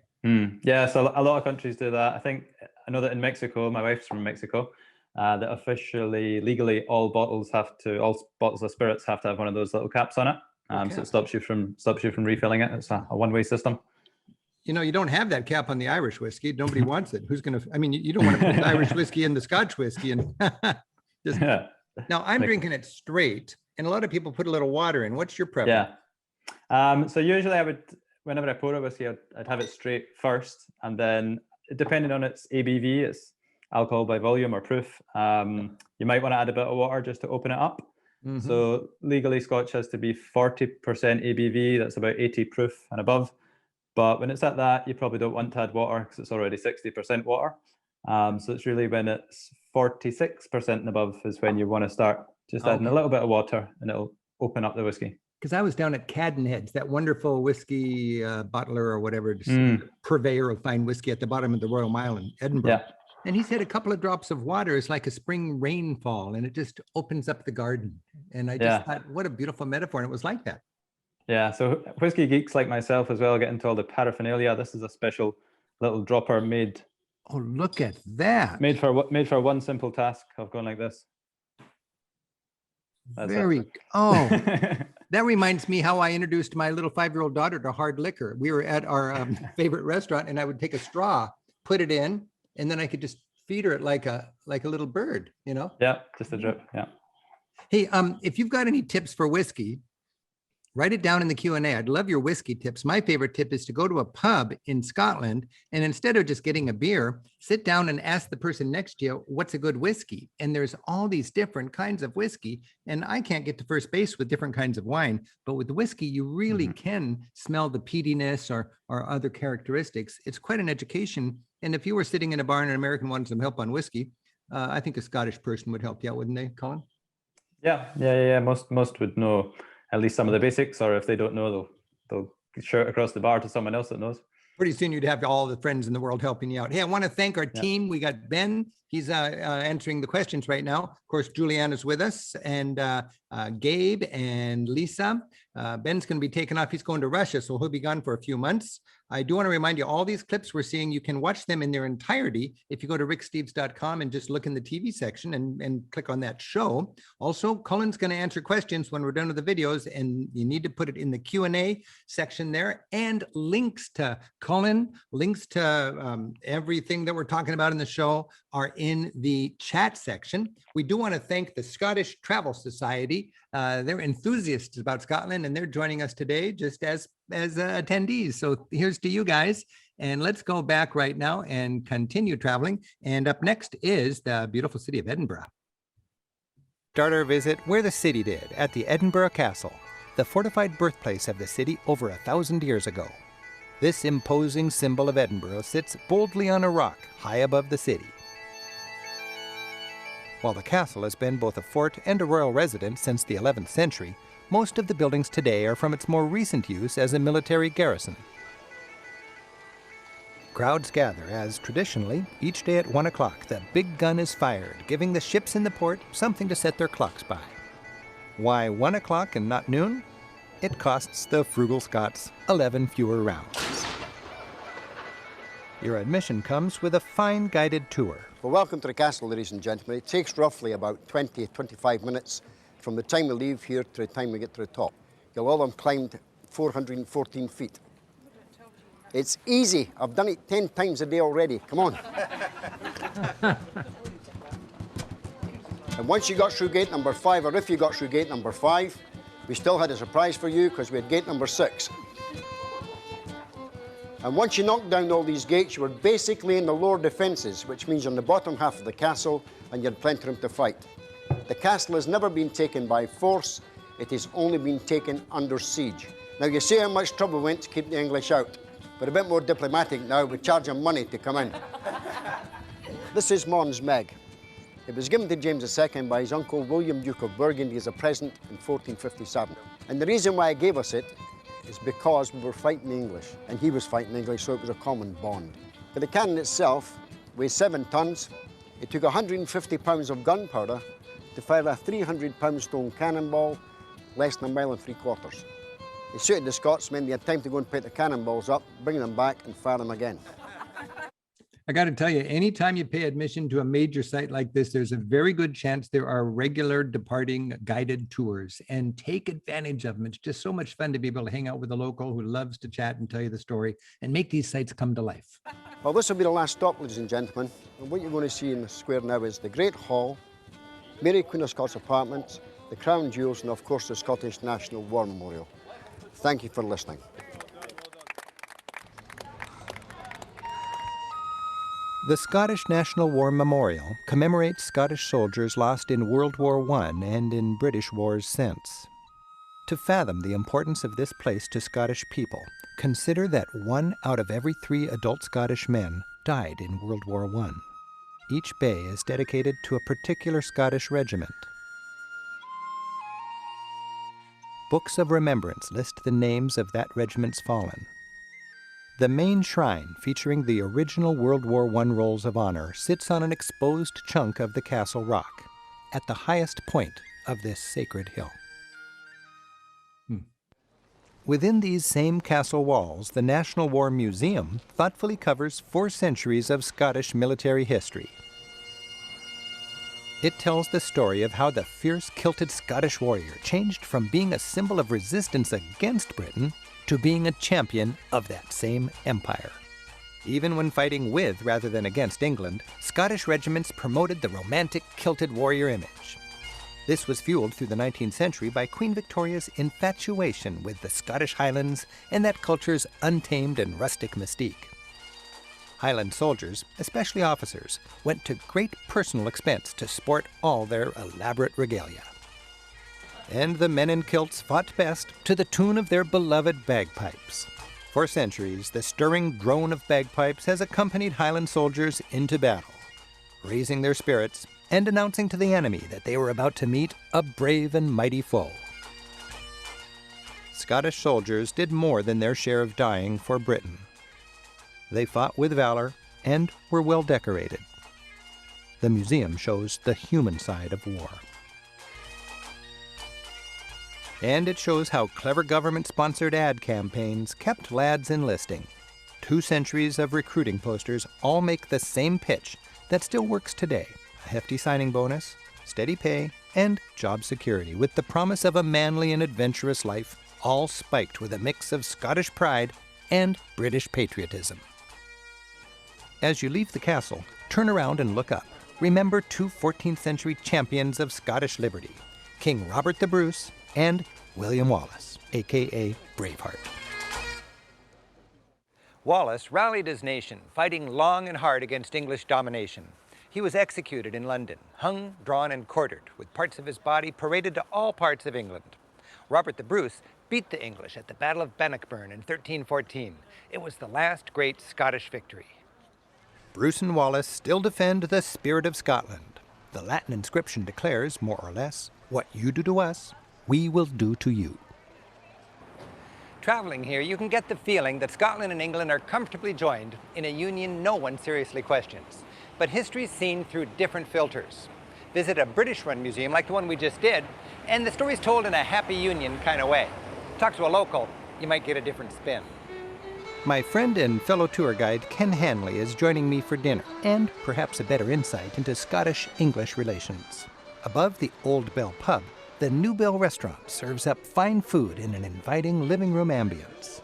Yeah, so a lot of countries do that. I know that in Mexico, my wife's from Mexico, that officially, legally, all bottles of spirits have to have one of those little caps on it. So it stops you from refilling it. It's a one-way system. You don't have that cap on the Irish whiskey. Nobody wants it. Who's going to, you don't want to put the Irish whiskey in the Scotch whiskey. And Now I'm drinking it straight, and a lot of people put a little water in. What's your preference? Yeah. So usually whenever I pour a whiskey, I'd have it straight first. And then depending on its ABV, it's alcohol by volume or proof. You might want to add a bit of water just to open it up. Mm-hmm. So legally, Scotch has to be 40% ABV. That's about 80 proof and above. But when it's at that, you probably don't want to add water because it's already 60% water. So it's really when it's 46% and above is when you want to start just adding a little bit of water, and it'll open up the whiskey. Because I was down at Cadenheads, that wonderful whiskey bottler or whatever, purveyor of fine whiskey at the bottom of the Royal Mile in Edinburgh. Yeah. And he said a couple of drops of water is like a spring rainfall, and it just opens up the garden. And I just thought, what a beautiful metaphor. And it was like that. Yeah, so whiskey geeks like myself as well get into all the paraphernalia. This is a special little dropper made. Oh, look at that! Made for one simple task of going like this. That's that reminds me how I introduced my little 5-year-old daughter to hard liquor. We were at our favorite restaurant, and I would take a straw, put it in, and then I could just feed her it like a little bird. Yeah, just a drip. Yeah. Hey, if you've got any tips for whiskey, write it down in the Q&A. I'd love your whiskey tips. My favorite tip is to go to a pub in Scotland, and instead of just getting a beer, sit down and ask the person next to you, what's a good whiskey? And there's all these different kinds of whiskey, and I can't get to first base with different kinds of wine, but with whiskey, you really can smell the peatiness or other characteristics. It's quite an education. And if you were sitting in a bar and an American wanted some help on whiskey, I think a Scottish person would help you out, wouldn't they, Colin? Yeah. Most would know at least some of the basics, or if they don't know, they'll shout across the bar to someone else that knows. Pretty soon you'd have all the friends in the world helping you out. Hey, I want to thank our team. We got Ben. He's answering the questions right now. Of course, Julianne is with us, and Gabe and Lisa. Ben's going to be taking off. He's going to Russia, so he'll be gone for a few months. I do want to remind you, all these clips we're seeing, you can watch them in their entirety if you go to ricksteves.com and just look in the TV section and click on that show. Also, Colin's going to answer questions when we're done with the videos, and you need to put it in the Q&A section there, and links to Colin, links to everything that we're talking about in the show are in the chat section. We do want to thank the Scottish Travel Society. They're enthusiasts about Scotland, and they're joining us today just as attendees. So here's to you guys, and let's go back right now and continue traveling. And up next is the beautiful city of Edinburgh. Start our visit where the city did, at the Edinburgh Castle, the fortified birthplace of the city over 1,000 years ago. This imposing symbol of Edinburgh sits boldly on a rock high above the city. While the castle has been both a fort and a royal residence since the 11th century, most of the buildings today are from its more recent use as a military garrison. Crowds gather as, traditionally, each day at 1 o'clock, the big gun is fired, giving the ships in the port something to set their clocks by. Why 1 o'clock and not noon? It costs the frugal Scots 11 fewer rounds. Your admission comes with a fine guided tour. Well, welcome to the castle, ladies and gentlemen. It takes roughly about 20-25 minutes from the time we leave here to the time we get to the top. You'll all have climbed 414 feet. It's easy. I've done it 10 times a day already. Come on. And once you got through gate number 5, or if you got through gate number 5, we still had a surprise for you because we had gate number 6. And once you knocked down all these gates, you were basically in the lower defences, which means you're in the bottom half of the castle and you had plenty of room to fight. The castle has never been taken by force. It has only been taken under siege. Now, you see how much trouble went to keep the English out. But a bit more diplomatic now, we charge them money to come in. This is Mons Meg. It was given to James II by his uncle William, Duke of Burgundy, as a present in 1457. And the reason why he gave us it is because we were fighting the English, and he was fighting English, so it was a common bond. But the cannon itself weighs 7 tons. It took 150 pounds of gunpowder to fire a 300-pound stone cannonball, less than a mile and 3/4. It suited the Scotsmen. They had time to go and pick the cannonballs up, bring them back, and fire them again. I got to tell you, anytime you pay admission to a major site like this, there's a very good chance there are regular departing guided tours, and take advantage of them. It's just so much fun to be able to hang out with a local who loves to chat and tell you the story and make these sites come to life. Well, this will be the last stop, ladies and gentlemen. And what you're going to see in the square now is the Great Hall, Mary Queen of Scots Apartments, the Crown Jewels, and of course the Scottish National War Memorial. Thank you for listening. The Scottish National War Memorial commemorates Scottish soldiers lost in World War I and in British wars since. To fathom the importance of this place to Scottish people, consider that 1 out of every 3 adult Scottish men died in World War I. Each bay is dedicated to a particular Scottish regiment. Books of remembrance list the names of that regiment's fallen. The main shrine, featuring the original World War I Rolls of Honor, sits on an exposed chunk of the castle rock, at the highest point of this sacred hill. Within these same castle walls, the National War Museum thoughtfully covers 4 centuries of Scottish military history. It tells the story of how the fierce kilted Scottish warrior changed from being a symbol of resistance against Britain to being a champion of that same empire. Even when fighting with rather than against England, Scottish regiments promoted the romantic kilted warrior image. This was fueled through the 19th century by Queen Victoria's infatuation with the Scottish Highlands and that culture's untamed and rustic mystique. Highland soldiers, especially officers, went to great personal expense to sport all their elaborate regalia. And the men in kilts fought best to the tune of their beloved bagpipes. For centuries, the stirring drone of bagpipes has accompanied Highland soldiers into battle, raising their spirits and announcing to the enemy that they were about to meet a brave and mighty foe. Scottish soldiers did more than their share of dying for Britain. They fought with valor and were well decorated. The museum shows the human side of war. And it shows how clever government-sponsored ad campaigns kept lads enlisting. 2 centuries of recruiting posters all make the same pitch that still works today. A hefty signing bonus, steady pay, and job security, with the promise of a manly and adventurous life, all spiked with a mix of Scottish pride and British patriotism. As you leave the castle, turn around and look up. Remember 2 14th century champions of Scottish liberty, King Robert the Bruce and William Wallace, aka Braveheart. Wallace rallied his nation, fighting long and hard against English domination. He was executed in London, hung, drawn, and quartered, with parts of his body paraded to all parts of England. Robert the Bruce beat the English at the Battle of Bannockburn in 1314. It was the last great Scottish victory. Bruce and Wallace still defend the spirit of Scotland. The Latin inscription declares, more or less, what you do to us, we will do to you. Traveling here, you can get the feeling that Scotland and England are comfortably joined in a union no one seriously questions. But history's seen through different filters. Visit a British-run museum like the one we just did, and the story's told in a happy union kind of way. Talk to a local, you might get a different spin. My friend and fellow tour guide Ken Hanley is joining me for dinner, and perhaps a better insight into Scottish-English relations. Above the Old Bell pub, the New Bell restaurant serves up fine food in an inviting living room ambience.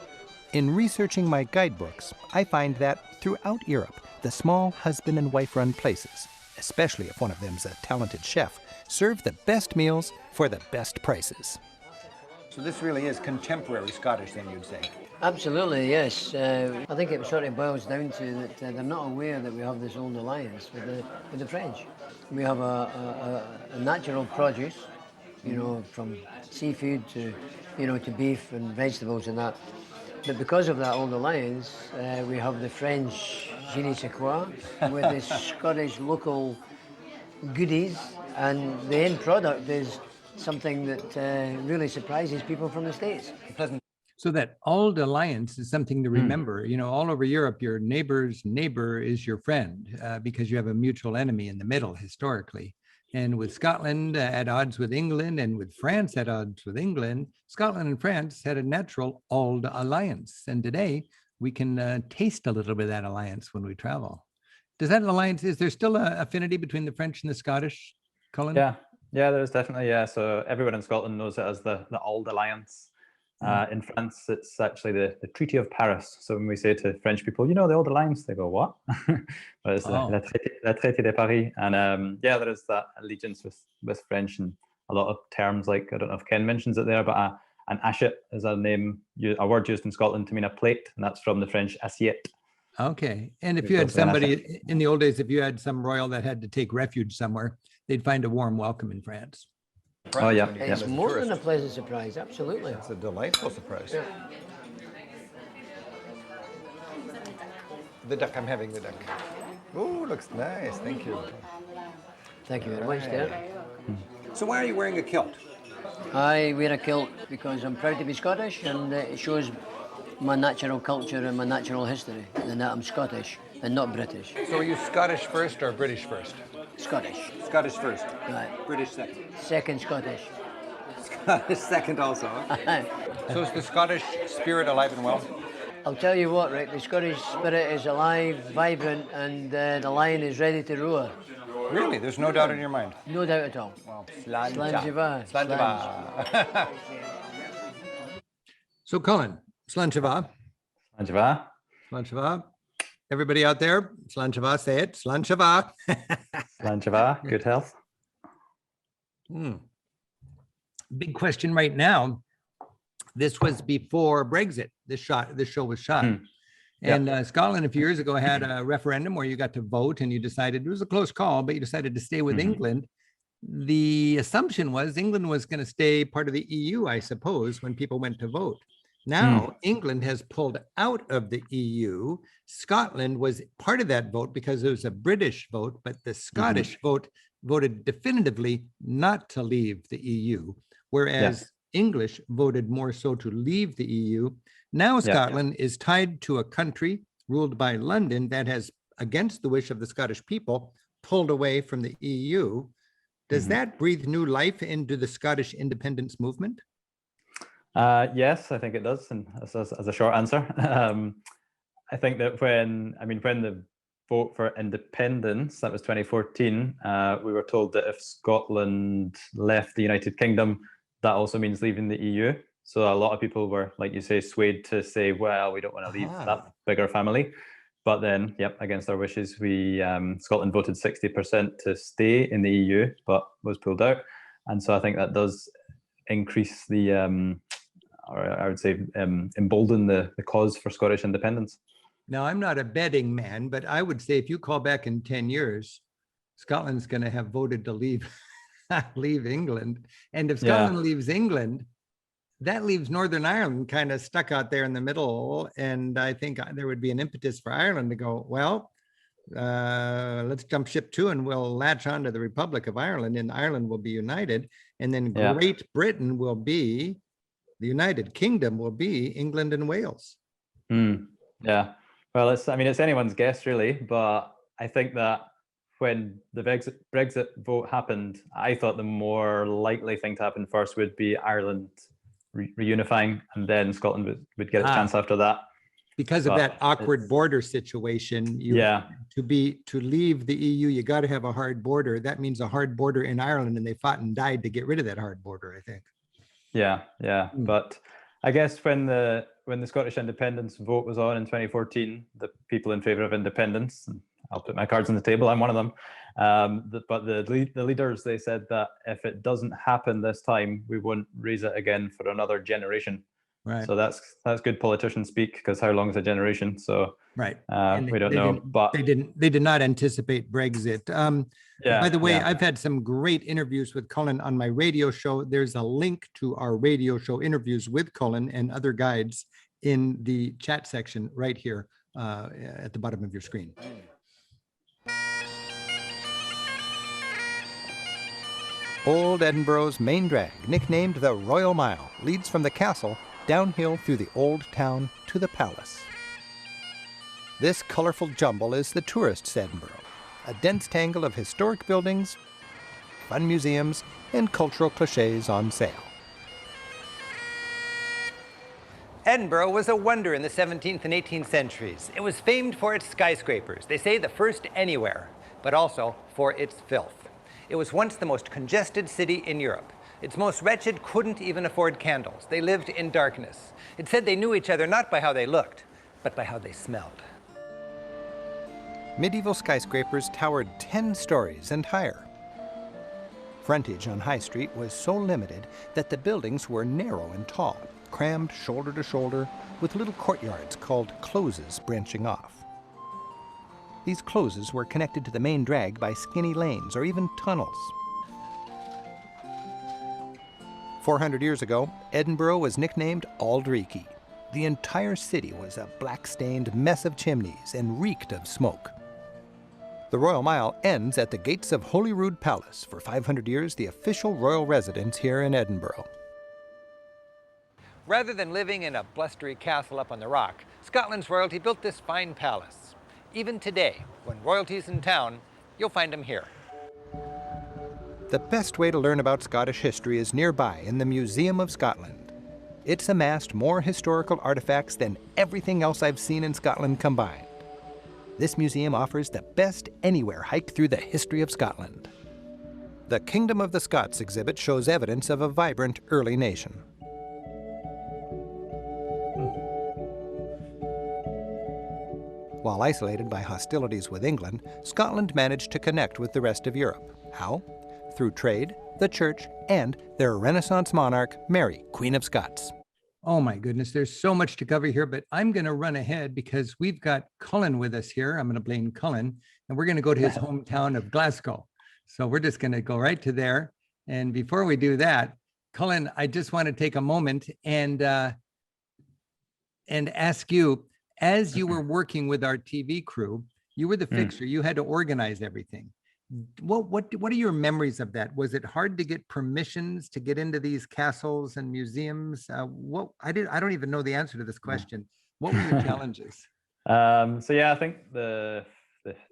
In researching my guidebooks, I find that throughout Europe, the small husband and wife run places, especially if one of them's a talented chef, serve the best meals for the best prices. So this really is contemporary Scottish, then, you'd say? Absolutely, yes. I think it sort of boils down to that they're not aware that we have this old alliance with the French. We have a natural produce, you know, from seafood to, you know, to beef and vegetables and that. But because of that old alliance, we have the French je ne sais quoi with the Scottish local goodies, and the end product is something that really surprises people from the States. Pleasant. So that old alliance is something to remember. All over Europe, your neighbor's neighbor is your friend because you have a mutual enemy in the middle historically. And with Scotland at odds with England and with France at odds with England, Scotland and France had a natural old alliance. And today we can taste a little bit of that alliance when we travel. Does that alliance, is there still an affinity between the French and the Scottish, Colin? Yeah, there is definitely, yeah. So everyone in Scotland knows it as the Old Alliance. In France, it's actually the Treaty of Paris. So when we say to French people, the Old Alliance, they go, what? But it's la Traité de Paris. And there is that allegiance with French, and a lot of terms like, I don't know if Ken mentions it there, but an assiette is a word used in Scotland to mean a plate, and that's from the French assiette. Okay. And if you had somebody in the old days, if you had some royal that had to take refuge somewhere, they'd find a warm welcome in France. Oh, yeah. It's more than a pleasant surprise, absolutely. It's a delightful surprise. Yeah. The duck, I'm having the duck. Oh, looks nice. Thank you. Thank you very much, dear. So why are you wearing a kilt? I wear a kilt because I'm proud to be Scottish, and it shows my natural culture and my natural history, and that I'm Scottish and not British. So are you Scottish first or British first? Scottish. Scottish first. Right. British second. Second Scottish. Scottish second also. Huh? So is the Scottish spirit alive and well? I'll tell you what, Rick, the Scottish spirit is alive, vibrant, and the lion is ready to roar. Really? There's no doubt in your mind? No doubt at all. Well, Slàinte mhath. So Colin, Slàinte mhath. Slàinte mhath. Slàinte mhath. Everybody out there, Slàinte mhath, say it. Slàinte mhath. Slàinte mhath, good health. Big question right now. This was before Brexit. This show was shot. And Scotland a few years ago had a referendum where you got to vote, and you decided, it was a close call, but you decided to stay with England. The assumption was England was going to stay part of the EU, I suppose, when people went to vote. Now, England has pulled out of the EU. Scotland was part of that vote because it was a British vote, but the Scottish voted definitively not to leave the EU, whereas English voted more so to leave the EU. Now Scotland is tied to a country ruled by London that has, against the wish of the Scottish people, pulled away from the EU. Does that breathe new life into the Scottish independence movement? Yes, I think it does. And as a short answer, I think that when the vote for independence, that was 2014, we were told that if Scotland left the United Kingdom, that also means leaving the EU. So a lot of people were, like you say, swayed to say, well, we don't want to leave that bigger family. But then, against our wishes, Scotland voted 60% to stay in the EU, but was pulled out. And so I think that does increase the, or I would say, embolden the cause for Scottish independence. Now, I'm not a betting man, but I would say if you call back in 10 years, Scotland's going to have voted to leave England. And if Scotland leaves England, that leaves Northern Ireland kind of stuck out there in the middle. And I think there would be an impetus for Ireland to go, well, let's jump ship too, and we'll latch on to the Republic of Ireland, and Ireland will be united. And then Great Britain will be, the United Kingdom will be England and Wales. Yeah. Well, it's anyone's guess really, but I think that when the Brexit vote happened, I thought the more likely thing to happen first would be Ireland reunifying, and then Scotland would get a chance after that. Because of that awkward border situation, to leave the EU, you got to have a hard border. That means a hard border in Ireland, and they fought and died to get rid of that hard border, I think. But I guess when the Scottish independence vote was on in 2014, the people in favor of independence, and I'll put my cards on the table, I'm one of them, but the leaders, they said that if it doesn't happen this time, we won't raise it again for another generation. Right. So that's good politician speak, because how long is a generation? So we don't know. But they did not anticipate Brexit. By the way, I've had some great interviews with Colin on my radio show. There's a link to our radio show interviews with Colin and other guides in the chat section right here at the bottom of your screen. Old Edinburgh's main drag, nicknamed the Royal Mile, leads from the castle downhill through the old town to the palace. This colorful jumble is the tourists' Edinburgh, a dense tangle of historic buildings, fun museums, and cultural cliches on sale. Edinburgh was a wonder in the 17th and 18th centuries. It was famed for its skyscrapers, they say the first anywhere, but also for its filth. It was once the most congested city in Europe. Its most wretched couldn't even afford candles. They lived in darkness. It said they knew each other not by how they looked, but by how they smelled. Medieval skyscrapers towered 10 stories and higher. Frontage on High Street was so limited that the buildings were narrow and tall, crammed shoulder to shoulder with little courtyards called closes branching off. These closes were connected to the main drag by skinny lanes or even tunnels. 400 years ago, Edinburgh was nicknamed Aldreeky. The entire city was a black-stained mess of chimneys and reeked of smoke. The Royal Mile ends at the gates of Holyrood Palace, for 500 years the official royal residence here in Edinburgh. Rather than living in a blustery castle up on the rock, Scotland's royalty built this fine palace. Even today, when royalty's in town, you'll find them here. The best way to learn about Scottish history is nearby in the Museum of Scotland. It's amassed more historical artifacts than everything else I've seen in Scotland combined. This museum offers the best anywhere hike through the history of Scotland. The Kingdom of the Scots exhibit shows evidence of a vibrant early nation. While isolated by hostilities with England, Scotland managed to connect with the rest of Europe. How? Through trade, the church, and their Renaissance monarch, Mary, Queen of Scots. Oh my goodness, there's so much to cover here, but I'm going to run ahead because we've got Colin with us here. I'm going to blame Colin, and we're going to go to his hometown of Glasgow. So we're just going to go right to there. And before we do that, Colin, I just want to take a moment and ask you, as you were working with our TV crew, you were the fixer. You had to organize everything. What are your memories of that? Was it hard to get permissions to get into these castles and museums? I don't even know the answer to this question. What were your challenges? So yeah, I think the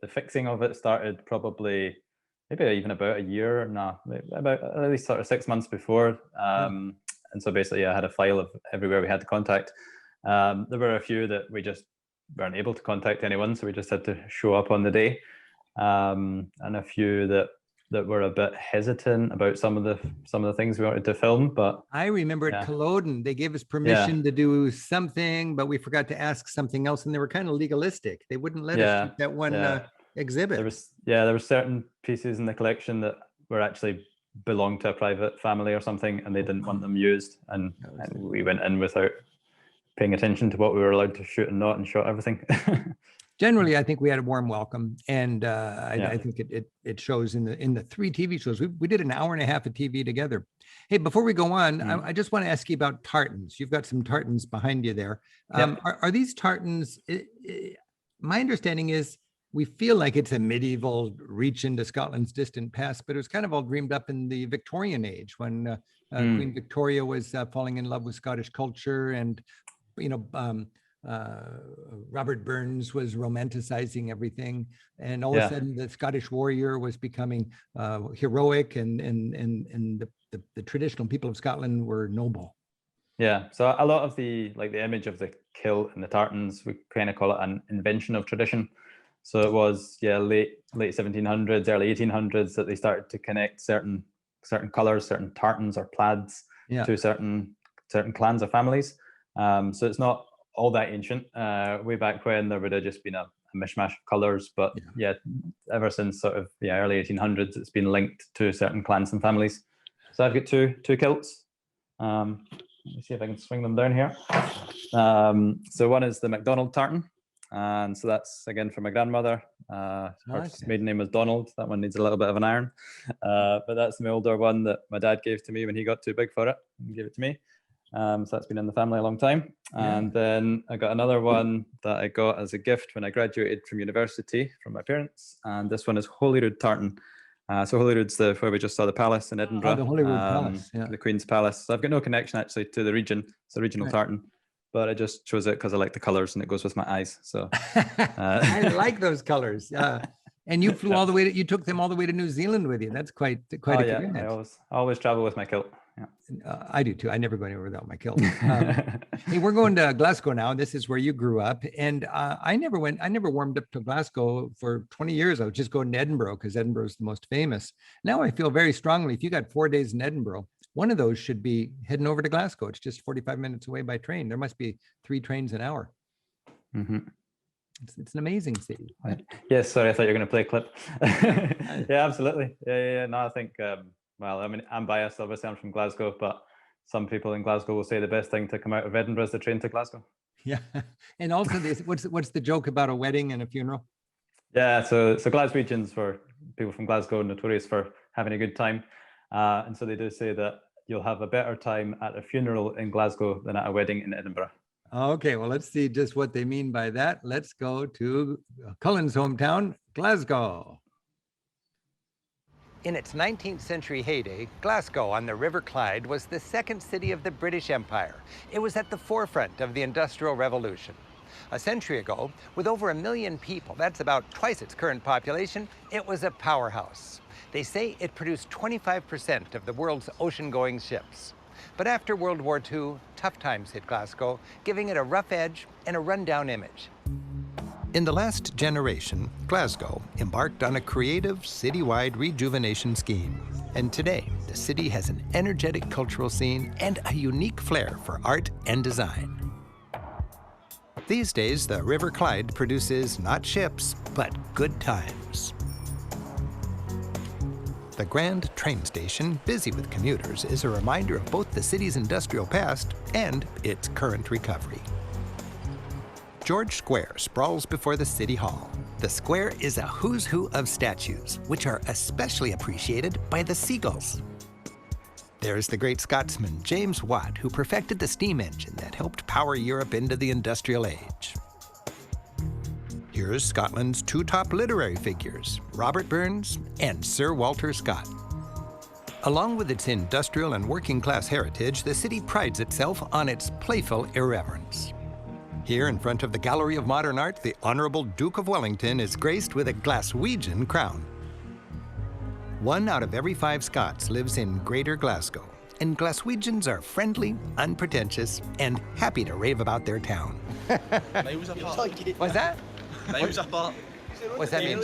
fixing of it started probably maybe even about a year, about at least sort of 6 months before. And so basically, I had a file of everywhere we had to contact. There were a few that we just weren't able to contact anyone, so we just had to show up on the day. And a few that were a bit hesitant about some of the things we wanted to film. But I remember at Caledonian, they gave us permission to do something, but we forgot to ask something else, and they were kind of legalistic. They wouldn't let us keep that one exhibit. There were certain pieces in the collection that were actually belonged to a private family or something, and they didn't want them used, and we went in without paying attention to what we were allowed to shoot and not, and shot everything. Generally, I think we had a warm welcome, and I think it shows in the 3 TV shows. We did an hour and a half of TV together. Hey, before we go on, I just want to ask you about tartans. You've got some tartans behind you there. Are these tartans? My understanding is we feel like it's a medieval reach into Scotland's distant past, but it was kind of all dreamed up in the Victorian age when Queen Victoria was falling in love with Scottish culture, and Robert Burns was romanticizing everything, and all of a sudden the Scottish warrior was becoming heroic, and the traditional people of Scotland were noble. Yeah, so a lot of the image of the kilt and the tartans, we kind of call it an invention of tradition. So it was late 1700s, early 1800s that they started to connect certain colors, certain tartans or plaids to certain clans or families. So it's not all that ancient. Way back when there would have just been a mishmash of colors, but ever since sort of early 1800s, it's been linked to certain clans and families. So I've got two kilts. Let me see if I can swing them down here. So one is the MacDonald tartan, and so that's again from my grandmother. Her maiden name was Donald. That one needs a little bit of an iron, but that's the older one that my dad gave to me when he got too big for it and gave it to me. So that's been in the family a long time. And then I got another one that I got as a gift when I graduated from university from my parents. And this one is Holyrood tartan. So Holyrood's where we just saw the palace in Edinburgh. Oh, the Holyrood Palace, yeah. The Queen's Palace. So I've got no connection actually to the region. It's a regional tartan, but I just chose it because I like the colours and it goes with my eyes. So I like those colours. And you flew all the way you took them all the way to New Zealand with you. That's quite a commitment. I always travel with my kilt. Yeah. I do too. I never go anywhere without my kilt. Hey, we're going to Glasgow now. This is where you grew up. And I never warmed up to Glasgow for 20 years. I was just going to Edinburgh because Edinburgh is the most famous. Now I feel very strongly, if you got 4 days in Edinburgh, one of those should be heading over to Glasgow. It's just 45 minutes away by train. There must be 3 trains an hour. Mm-hmm. It's an amazing city. Yes, sorry, I thought you were going to play a clip. Yeah, absolutely. Yeah. No, I think, well, I mean, I'm biased, obviously, I'm from Glasgow, but some people in Glasgow will say the best thing to come out of Edinburgh is the train to Glasgow. Yeah. And also, what's the joke about a wedding and a funeral? Yeah, so Glaswegians, for people from Glasgow, notorious for having a good time. And so they do say that you'll have a better time at a funeral in Glasgow than at a wedding in Edinburgh. Okay, well, let's see just what they mean by that. Let's go to Colin's hometown, Glasgow. In its 19th century heyday, Glasgow on the River Clyde was the second city of the British Empire. It was at the forefront of the Industrial Revolution. A century ago, with over 1 million people, that's about twice its current population, it was a powerhouse. They say it produced 25% of the world's ocean-going ships. But after World War II, tough times hit Glasgow, giving it a rough edge and a rundown image. In the last generation, Glasgow embarked on a creative citywide rejuvenation scheme. And today, the city has an energetic cultural scene and a unique flair for art and design. These days, the River Clyde produces not ships, but good times. The Grand train station, busy with commuters, is a reminder of both the city's industrial past and its current recovery. George Square sprawls before the City Hall. The square is a who's who of statues, which are especially appreciated by the seagulls. There's the great Scotsman, James Watt, who perfected the steam engine that helped power Europe into the industrial age. Here's Scotland's 2 top literary figures, Robert Burns and Sir Walter Scott. Along with its industrial and working class heritage, the city prides itself on its playful irreverence. Here in front of the Gallery of Modern Art, the Honorable Duke of Wellington is graced with a Glaswegian crown. 1 out of every 5 Scots lives in Greater Glasgow, and Glaswegians are friendly, unpretentious, and happy to rave about their town. What's that? What's that mean?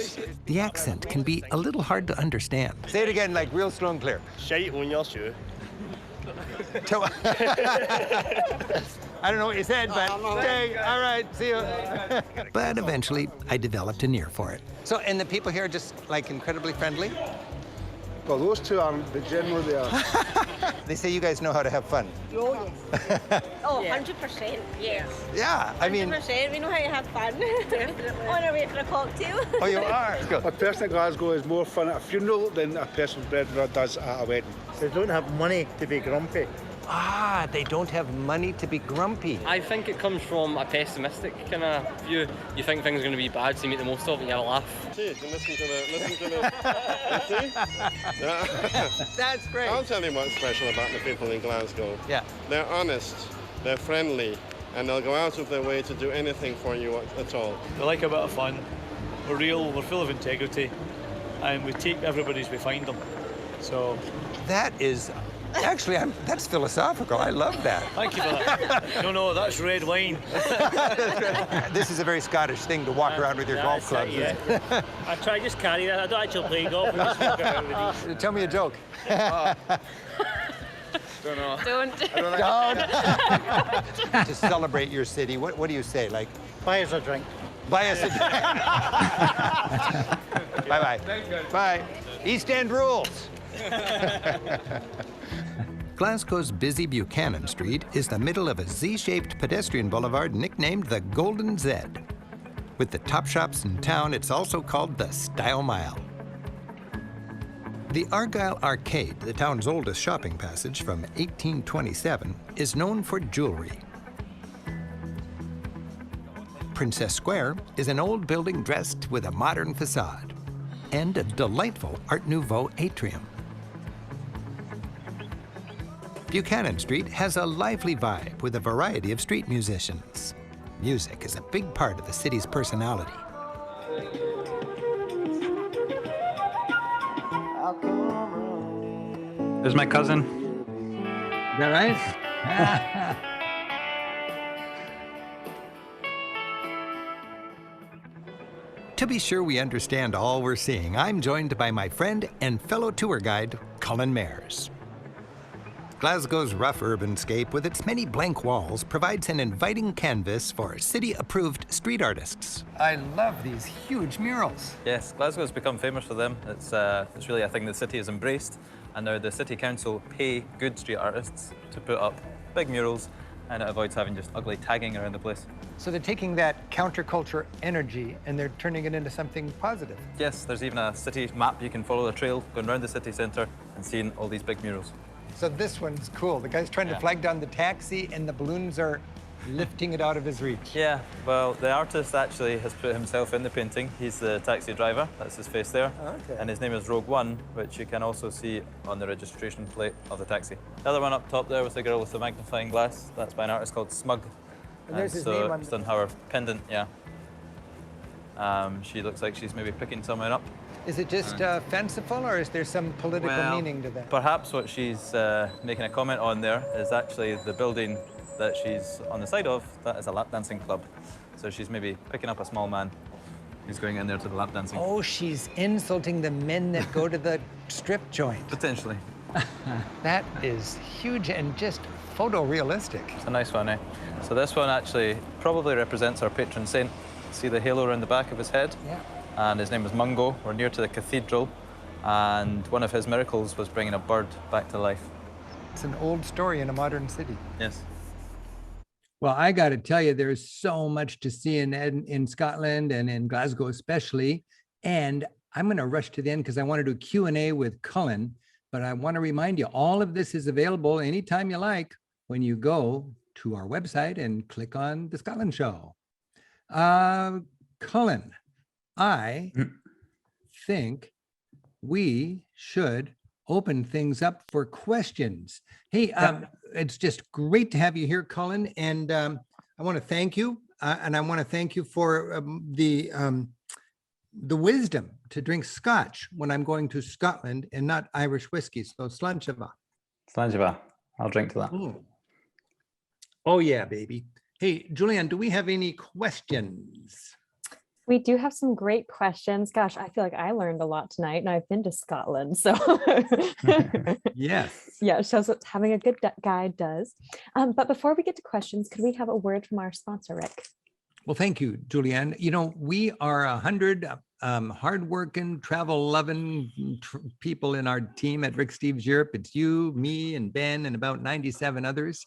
The accent can be a little hard to understand. Say it again, like real slow and clear. Shite on your shoe. I don't know what you said, but okay, all right, see you. But eventually, I developed an ear for it. So, and the people here are just like incredibly friendly? Well, those 2 aren't, but generally they are. They say you guys know how to have fun. Oh, yes. Oh, 100%, yes. Yeah, I mean... 100%, we know how to have fun. Definitely. On our way for a cocktail. Oh, you are? A person at Glasgow is more fun at a funeral than a person from Edinburgh does at a wedding. They don't have money to be grumpy. Ah, they don't have money to be grumpy. I think it comes from a pessimistic kind of view. You think things are going to be bad, so you make the most of it and you have a laugh. See, listen to the That's great. I'll tell you what's special about the people in Glasgow. Yeah. They're honest, they're friendly, and they'll go out of their way to do anything for you at all. We like a bit of fun. We're real, we're full of integrity, and we take everybody as we find them. So that is... Actually, that's philosophical. I love that. Thank you for that. No, that's red wine. This is a very Scottish thing to walk around with your golf clubs. Yeah. I try to just carry that. I don't actually play golf. I just walk around with these. Tell me a joke. Don't know. Don't. To celebrate your city, what do you say? Like, buy us a drink. Buy us a drink. Bye-bye. Thanks, guys. Bye. East End rules. Glasgow's busy Buchanan Street is the middle of a Z-shaped pedestrian boulevard nicknamed the Golden Z. With the top shops in town, it's also called the Style Mile. The Argyle Arcade, the town's oldest shopping passage from 1827, is known for jewelry. Princess Square is an old building dressed with a modern facade. and a delightful Art Nouveau atrium. Buchanan Street has a lively vibe with a variety of street musicians. Music is a big part of the city's personality. There's my cousin. Is that right? To be sure we understand all we're seeing, I'm joined by my friend and fellow tour guide, Colin Mairs. Glasgow's rough urbanscape with its many blank walls provides an inviting canvas for city-approved street artists. I love these huge murals. Yes, Glasgow has become famous for them. It's really a thing the city has embraced, and now the city council pay good street artists to put up big murals, and it avoids having just ugly tagging around the place. So they're taking that counterculture energy and they're turning it into something positive. Yes, there's even a city map you can follow the trail going around the city centre and seeing all these big murals. So this one's cool. The guy's trying to flag down the taxi and the balloons are lifting it out of his reach. Yeah, well, the artist actually has put himself in the painting. He's the taxi driver, that's his face there. Okay. And his name is Rogue One, which you can also see on the registration plate of the taxi. The other one up top there with the girl with the magnifying glass, that's by an artist called Smug. And there's his name on it's on her pendant, yeah. She looks like she's maybe picking someone up. Is it just fanciful, or is there some political meaning to that? Perhaps what she's making a comment on there is actually the building that she's on the side of, that is a lap dancing club. So she's maybe picking up a small man who's going in there to the lap dancing. Oh, she's insulting the men that go to the strip joint. Potentially. That is huge and just photorealistic. It's a nice one, eh? So this one actually probably represents our patron saint. See the halo around the back of his head? Yeah. And his name is Mungo. We're near to the cathedral, and one of his miracles was bringing a bird back to life. It's an old story in a modern city. Yes. Well, I got to tell you, there's so much to see in Scotland and in Glasgow especially. And I'm going to rush to the end because I want to do Q&A with Colin. But I want to remind you, all of this is available anytime you like when you go to our website and click on The Scotland Show. Colin, I think we should open things up for questions. Hey, it's just great to have you here, Colin. And I want to thank you. And I want to thank you for the wisdom to drink Scotch when I'm going to Scotland and not Irish whiskey. So slanchava. Slanchava. I'll drink to that. Mm. Oh, yeah, baby. Hey, Julianne, do we have any questions? We do have some great questions. Gosh, I feel like I learned a lot tonight, and I've been to Scotland, so yes. Yeah, it shows what having a good guide does. But before we get to questions, could we have a word from our sponsor, Rick? Well, thank you, Julianne. You know, we are 100 hardworking, travel-loving people in our team at Rick Steves Europe. It's you, me, and Ben, and about 97 others.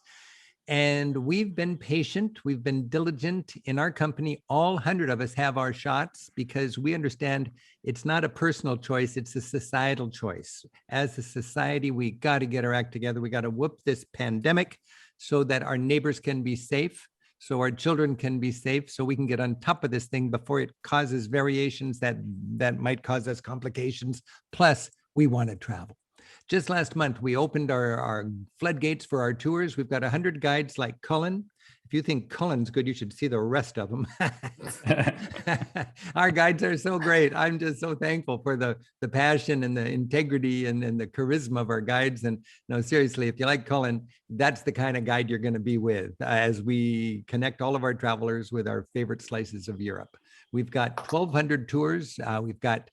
And we've been patient, we've been diligent in our company. All 100 of us have our shots because we understand it's not a personal choice, it's a societal choice. As a society, we got to get our act together. We got to whoop this pandemic so that our neighbors can be safe, so our children can be safe, so we can get on top of this thing before it causes variations that might cause us complications. Plus, we want to travel. Just last month, we opened our floodgates for our tours. We've got 100 guides like Cullen. If you think Cullen's good, you should see the rest of them. Our guides are so great. I'm just so thankful for the passion and the integrity and the charisma of our guides. And no, seriously, if you like Cullen, that's the kind of guide you're going to be with as we connect all of our travelers with our favorite slices of Europe. We've got 1,200 tours. We've got,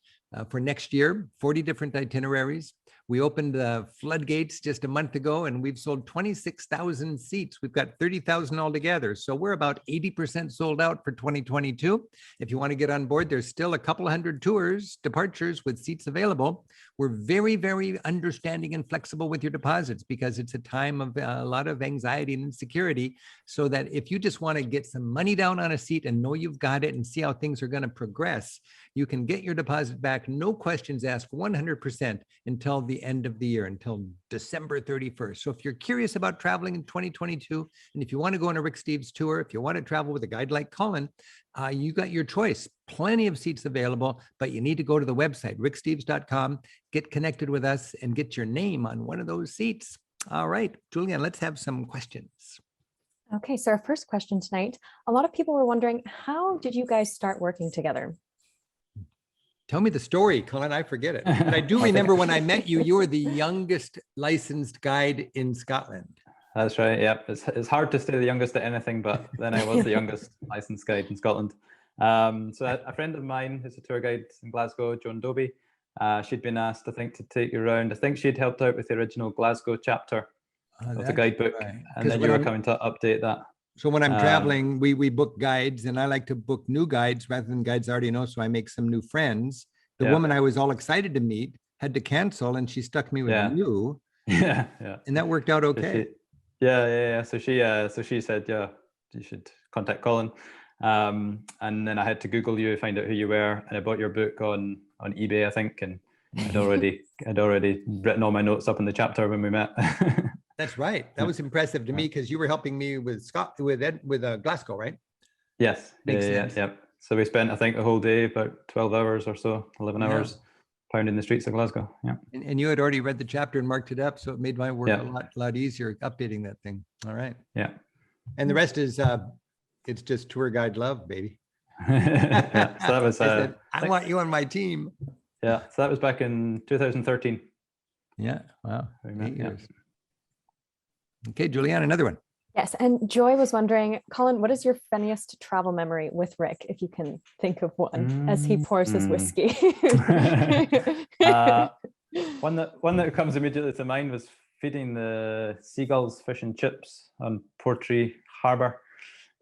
for next year, 40 different itineraries. We opened the floodgates just a month ago, and we've sold 26,000 seats. We've got 30,000 altogether. So we're about 80% sold out for 2022. If you want to get on board, there's still a couple hundred departures with seats available. We're very, very understanding and flexible with your deposits because it's a time of a lot of anxiety and insecurity. So that if you just want to get some money down on a seat and know you've got it and see how things are going to progress, you can get your deposit back, no questions asked, 100% until the end of the year, until December 31st. So if you're curious about traveling in 2022, and if you want to go on a Rick Steves tour, if you want to travel with a guide like Colin, you got your choice. Plenty of seats available, but you need to go to the website, ricksteves.com, get connected with us, and get your name on one of those seats. All right, Julianne, let's have some questions. Okay, so our first question tonight, a lot of people were wondering, how did you guys start working together? Tell me the story, Colin. I forget it. But I do remember when I met you, you were the youngest licensed guide in Scotland. That's right. Yeah, it's hard to stay the youngest at anything, but then I was the youngest licensed guide in Scotland. So a friend of mine who's a tour guide in Glasgow, Joan Doby, she'd been asked, I think, to take you around. I think she'd helped out with the original Glasgow chapter of the guidebook, right. and then you were coming to update that. So when I'm traveling, we book guides, and I like to book new guides rather than guides I already know, so I make some new friends. The woman I was all excited to meet had to cancel, and she stuck me with you. Yeah. And that worked out okay. So she said, yeah, you should contact Colin. And then I had to Google you, find out who you were, and I bought your book on eBay, I think, and I'd already written all my notes up in the chapter when we met. That's right. That was impressive to me because you were helping me with Glasgow, right? Yes. Makes sense. Yeah. So we spent, I think, the whole day, about 12 hours or so, 11 hours, pounding the streets of Glasgow. Yeah. And you had already read the chapter and marked it up, so it made my work a lot easier updating that thing. All right. Yeah. And the rest is it's just tour guide love, baby. So that was. I want you on my team. Yeah. So that was back in 2013. Yeah. Wow. 8 years. Okay, Julianne, another one. Yes, and Joy was wondering, Colin, what is your funniest travel memory with Rick, if you can think of one, as he pours his whiskey? One that comes immediately to mind was feeding the seagulls fish and chips on Portree Harbour.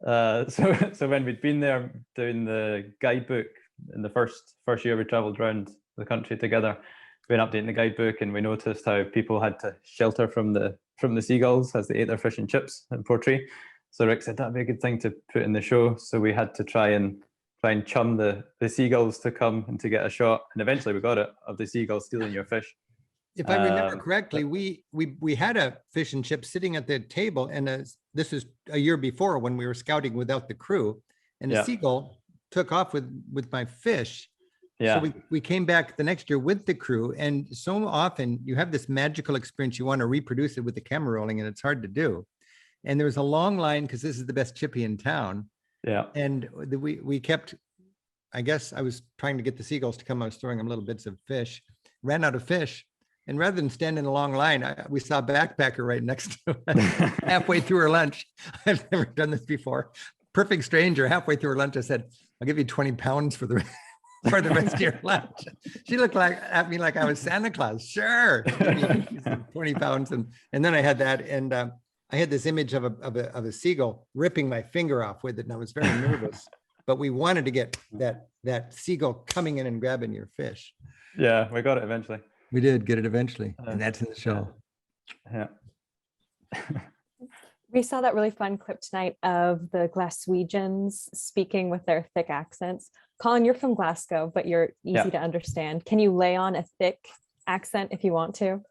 So when we'd been there doing the guidebook in the first year we travelled around the country together, we went updating the guidebook, and we noticed how people had to shelter from the seagulls as they ate their fish and chips in Portree. So Rick said that'd be a good thing to put in the show. So we had to try and chum the seagulls to come and to get a shot, and eventually we got it, of the seagulls stealing your fish. If I remember correctly, we had a fish and chip sitting at the table, and this was a year before when we were scouting without the crew, and a seagull took off with my fish. Yeah. So we came back the next year with the crew, and so often you have this magical experience. You want to reproduce it with the camera rolling, and it's hard to do. And there was a long line because this is the best chippy in town. Yeah. And we kept, I guess I was trying to get the seagulls to come. I was throwing them little bits of fish, ran out of fish. And rather than stand in a long line, we saw a backpacker right next to us halfway through her lunch. I've never done this before. Perfect stranger. Halfway through her lunch, I said, I'll give you 20 pounds for the rest of your lunch. She looked at me like I was Santa Claus. Sure. 20 pounds. And then I had that. And I had this image of a seagull ripping my finger off with it. And I was very nervous, but we wanted to get that seagull coming in and grabbing your fish. Yeah, we got it eventually. We did get it eventually. And that's in the show. Yeah. We saw that really fun clip tonight of the Glaswegians speaking with their thick accents. Colin, you're from Glasgow, but you're easy to understand. Can you lay on a thick accent if you want to?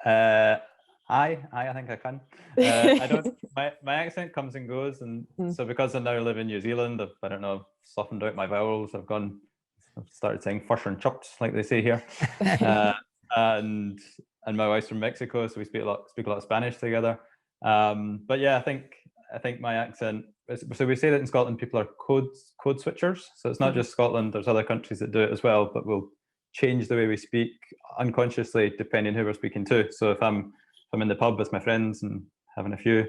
I think I can. I don't. My accent comes and goes, and so because I now live in New Zealand, I've softened out my vowels. I've started saying "fush and chops" like they say here, and my wife's from Mexico, so we speak a lot of Spanish together. But yeah, I think my accent. So we say that in Scotland, people are code switchers. So it's not just Scotland. There's other countries that do it as well, but we'll change the way we speak unconsciously depending who we're speaking to. So if I'm in the pub with my friends and having a few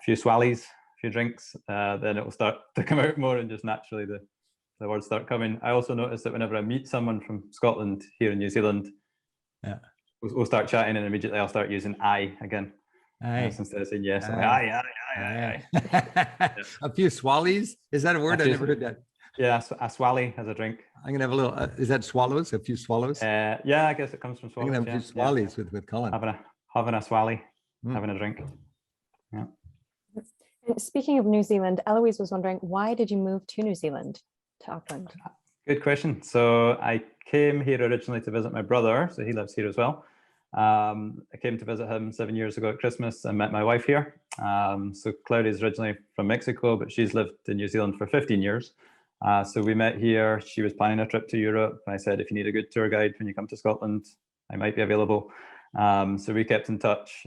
swallies, a few drinks, then it will start to come out more, and just naturally the words start coming. I also notice that whenever I meet someone from Scotland here in New Zealand, we'll start chatting, and immediately I'll start using I again. Instead of saying yes, aye. A few swallies, is that a word? I never heard that. Yeah, a swally as a drink. I'm gonna have a little. Is that swallows? A few swallows? Yeah, I guess it comes from swallows. I'm gonna have a few swallies with Colin. Having a swally, having a drink. Yeah. And speaking of New Zealand, Eloise was wondering, why did you move to New Zealand, to Auckland? Good question. So I came here originally to visit my brother, so he lives here as well. I came to visit him 7 years ago at Christmas and met my wife here. So Claudia's originally from Mexico, but she's lived in New Zealand for 15 years. So we met here. She was planning a trip to Europe. I said, if you need a good tour guide when you come to Scotland, I might be available. So we kept in touch.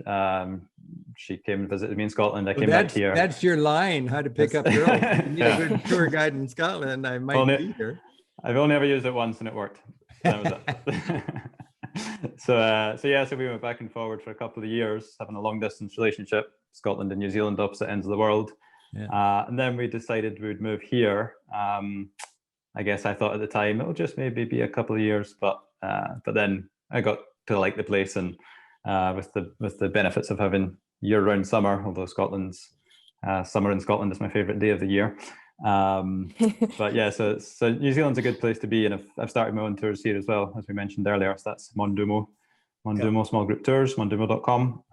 She came and visited me in Scotland. I came back here. That's your line, how to pick up girls. If you need a good tour guide in Scotland, I might be here. I've only ever used it once and it worked. That was it. So we went back and forward for a couple of years, having a long distance relationship, Scotland and New Zealand, opposite ends of the world. Yeah. And then we decided we would move here. I guess I thought at the time it'll just maybe be a couple of years, but then I got to like the place, and with the benefits of having year-round summer, although Scotland's summer in Scotland is my favorite day of the year. But yeah, so New Zealand's a good place to be, and I've started my own tours here as well, as we mentioned earlier. So that's Mondumo small group tours, mondumo.com.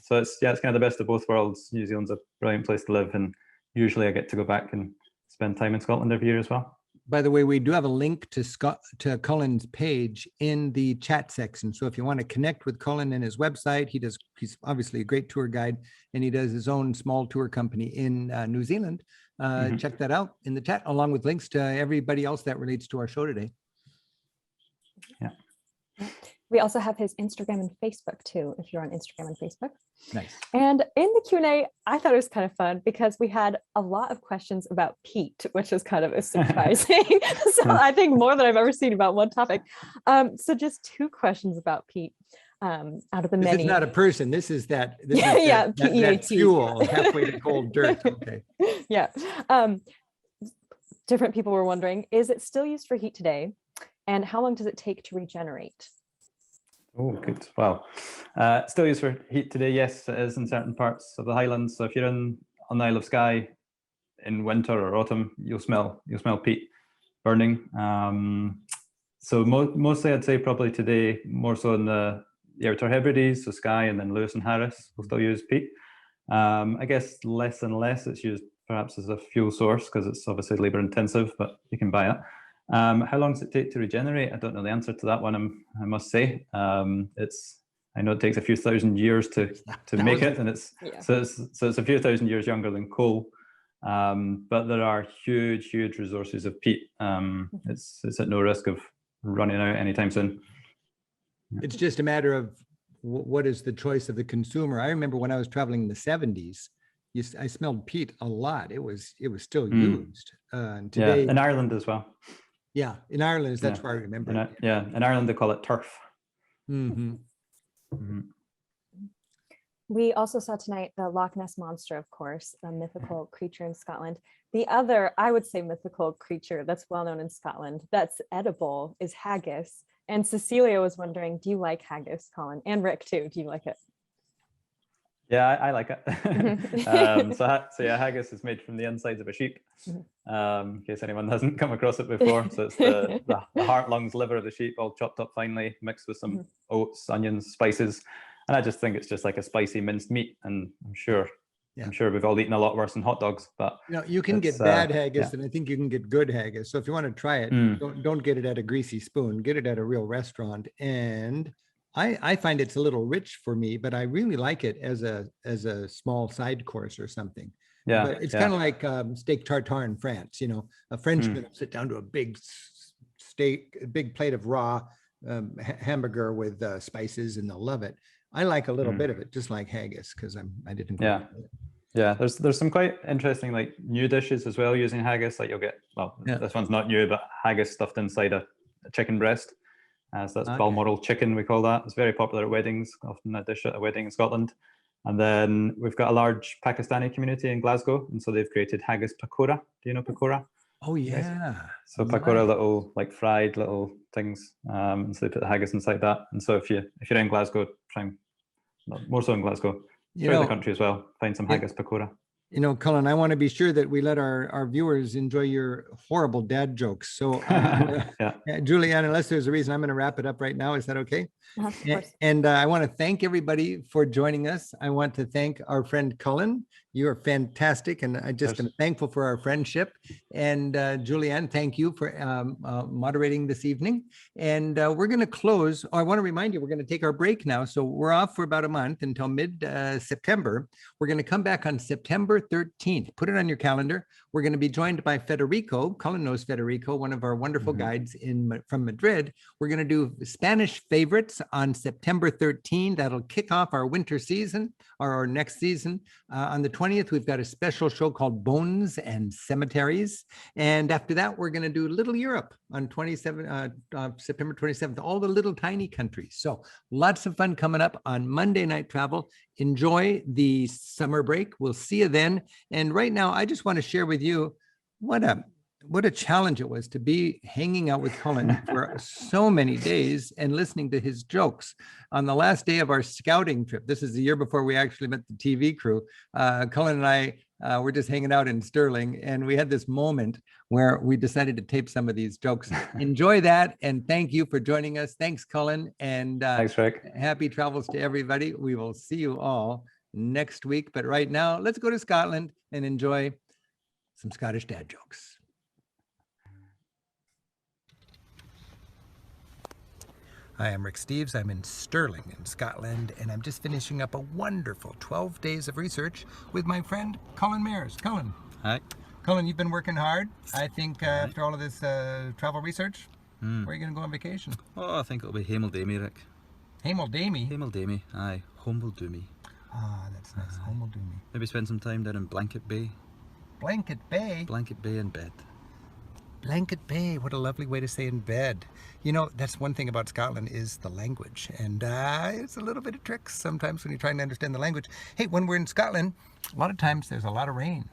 So it's kind of the best of both worlds. New Zealand's a brilliant place to live, and usually I get to go back and spend time in Scotland every year as well. By the way, we do have a link to Colin's page in the chat section. So if you want to connect with Colin and his website, he's obviously a great tour guide, and he does his own small tour company in New Zealand. Check that out in the chat, along with links to everybody else that relates to our show today. Yeah. We also have his Instagram and Facebook too, if you're on Instagram and Facebook. Nice. And in the Q&A, I thought it was kind of fun because we had a lot of questions about peat, which is kind of surprising. So I think more than I've ever seen about one topic. So just 2 questions about peat out of the many. This is not a person. This is that fuel halfway to cold dirt. Okay. Yeah. Different people were wondering, is it still used for heat today? And how long does it take to regenerate? Oh, good. Wow. Still used for heat today. Yes, it is in certain parts of the Highlands. So if you're on the Isle of Skye in winter or autumn, you'll smell peat burning. So mostly I'd say probably today, more so in the Outer Hebrides, so Skye and then Lewis and Harris will still use peat. I guess less and less it's used perhaps as a fuel source because it's obviously labor intensive, but you can buy it. How long does it take to regenerate? I don't know the answer to that one, I must say. I know it takes a few thousand years to make it, and it's a few thousand years younger than coal. But there are huge resources of peat. It's at no risk of running out anytime soon. It's just a matter of what is the choice of the consumer. I remember when I was traveling in the 70s, I smelled peat a lot. It was still used. Today, in Ireland as well. Yeah, in Ireland, that's where I remember. In Ireland they call it turf. Mm-hmm. Mm-hmm. We also saw tonight the Loch Ness monster, of course, a mythical creature in Scotland. The other, I would say, mythical creature that's well known in Scotland that's edible is haggis. And Cecilia was wondering, do you like haggis, Colin? And Rick too, do you like it? Yeah, I like it. So haggis is made from the insides of a sheep, in case anyone hasn't come across it before. So it's the heart, lungs, liver of the sheep, all chopped up finely, mixed with some oats, onions, spices. And I just think it's just like a spicy minced meat. And I'm sure we've all eaten a lot worse than hot dogs. But you can get bad haggis, and I think you can get good haggis. So if you want to try it, don't get it at a greasy spoon. Get it at a real restaurant. And I find it's a little rich for me, but I really like it as a small side course or something. Yeah, but it's kind of like steak tartare in France. You know, a Frenchman will sit down to a big big plate of raw hamburger with spices, and they'll love it. I like a little bit of it, just like haggis, because I didn't. Yeah. There's some quite interesting like new dishes as well using haggis. Like you'll get this one's not new, but haggis stuffed inside a chicken breast. So that's Balmoral chicken, we call that. It's very popular at weddings, often a dish at a wedding in Scotland. And then we've got a large Pakistani community in Glasgow, and so they've created haggis pakora. Do you know pakora? Oh yeah. So pakora, little like fried little things. And so they put the haggis inside that. And so if you're in Glasgow, try and more so in Glasgow, throughout the country as well, find some haggis pakora. You know, Colin, I want to be sure that we let our viewers enjoy your horrible dad jokes. So, Julianne, unless there's a reason, I'm going to wrap it up right now. Is that okay? Of course. And I want to thank everybody for joining us. I want to thank our friend Colin. You are fantastic, and I just am thankful for our friendship. And Julianne, thank you for moderating this evening. And we're going to close. Oh, I want to remind you, we're going to take our break now. So we're off for about a month until mid-September. We're going to come back on September 13th. Put it on your calendar. We're going to be joined by Federico. Colin knows Federico, one of our wonderful guides from Madrid. We're going to do Spanish favorites on September 13th. That'll kick off our winter season, or our next season. On the 20th, we've got a special show called Bones and Cemeteries. And after that, we're going to do Little Europe on September 27th, all the little tiny countries. So lots of fun coming up on Monday Night Travel. Enjoy the summer break. We'll see you then. And right now, I just want to share with you what a challenge it was to be hanging out with Colin for so many days and listening to his jokes. On the last day of our scouting trip, this is the year before we actually met the TV crew, Colin and I were just hanging out in Stirling, and we had this moment where we decided to tape some of these jokes. Enjoy that, and thank you for joining us. Thanks, Colin, and thanks, Rick. Happy travels to everybody. We will see you all next week, but right now, let's go to Scotland and enjoy some Scottish dad jokes. Hi, I'm Rick Steves. I'm in Stirling in Scotland, and I'm just finishing up a wonderful 12 days of research with my friend Colin Mairs. Colin. Hi. Colin, you've been working hard. I think after all of this travel research, where are you going to go on vacation? Oh, I think it'll be Hameldamy, Rick. Hameldamy? Hameldamy, aye. Homeldoomy. Ah, that's nice. Homeldoomy. Maybe spend some time down in Blanket Bay. Blanket Bay? Blanket Bay in bed. Blanket Bay, what a lovely way to say in bed. You know, that's one thing about Scotland is the language. And it's a little bit of tricks sometimes when you're trying to understand the language. Hey, when we're in Scotland, a lot of times there's a lot of rain.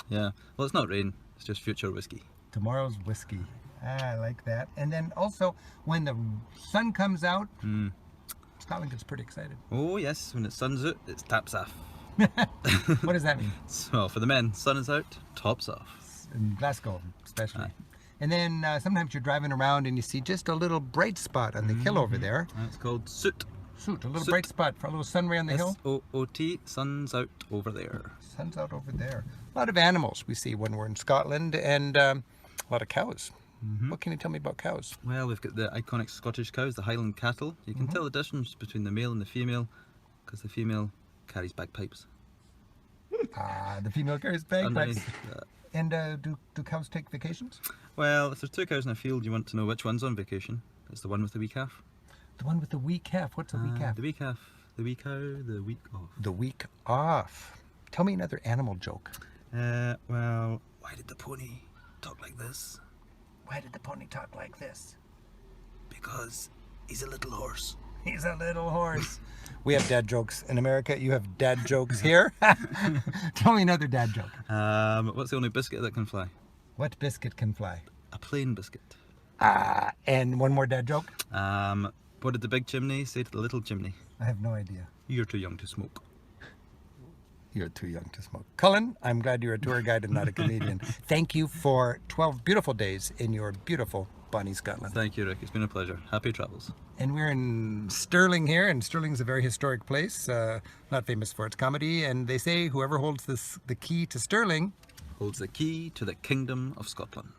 Yeah, well, it's not rain. It's just future whiskey. Tomorrow's whiskey. I like that. And then also, when the sun comes out, Scotland gets pretty excited. Oh, yes, when the sun's out, it's taps off. What does that mean? So, for the men, sun is out, tops off. In Glasgow, especially. And then sometimes you're driving around and you see just a little bright spot on the hill over there. It's called soot. Soot, a little bright spot for a little sun ray on the hill. S-O-O-T, sun's out over there. Sun's out over there. A lot of animals we see when we're in Scotland, and a lot of cows. What can you tell me about cows? Well, we've got the iconic Scottish cows, the Highland cattle. You can tell the difference between the male and the female because the female carries bagpipes. The female carries bagpipes. And do cows take vacations? Well, if there's two cows in a field, you want to know which one's on vacation. It's the one with the wee calf. The one with the wee calf? What's a wee calf? The wee calf, the wee cow, the week off. The week off. Tell me another animal joke. Well, why did the pony talk like this? Why did the pony talk like this? Because he's a little horse. He's a little horse. We have dad jokes in America. You have dad jokes here. Tell me another dad joke. What's the only biscuit that can fly? What biscuit can fly? A plain biscuit. And one more dad joke. What did the big chimney say to the little chimney? I have no idea. You're too young to smoke. You're too young to smoke. Colin, I'm glad you're a tour guide and not a comedian. Thank you for 12 beautiful days in your beautiful Bonnie, Scotland. Thank you, Rick. It's been a pleasure. Happy travels. And we're in Stirling here, and Stirling's a very historic place, not famous for its comedy. And they say whoever holds the key to Stirling holds the key to the Kingdom of Scotland.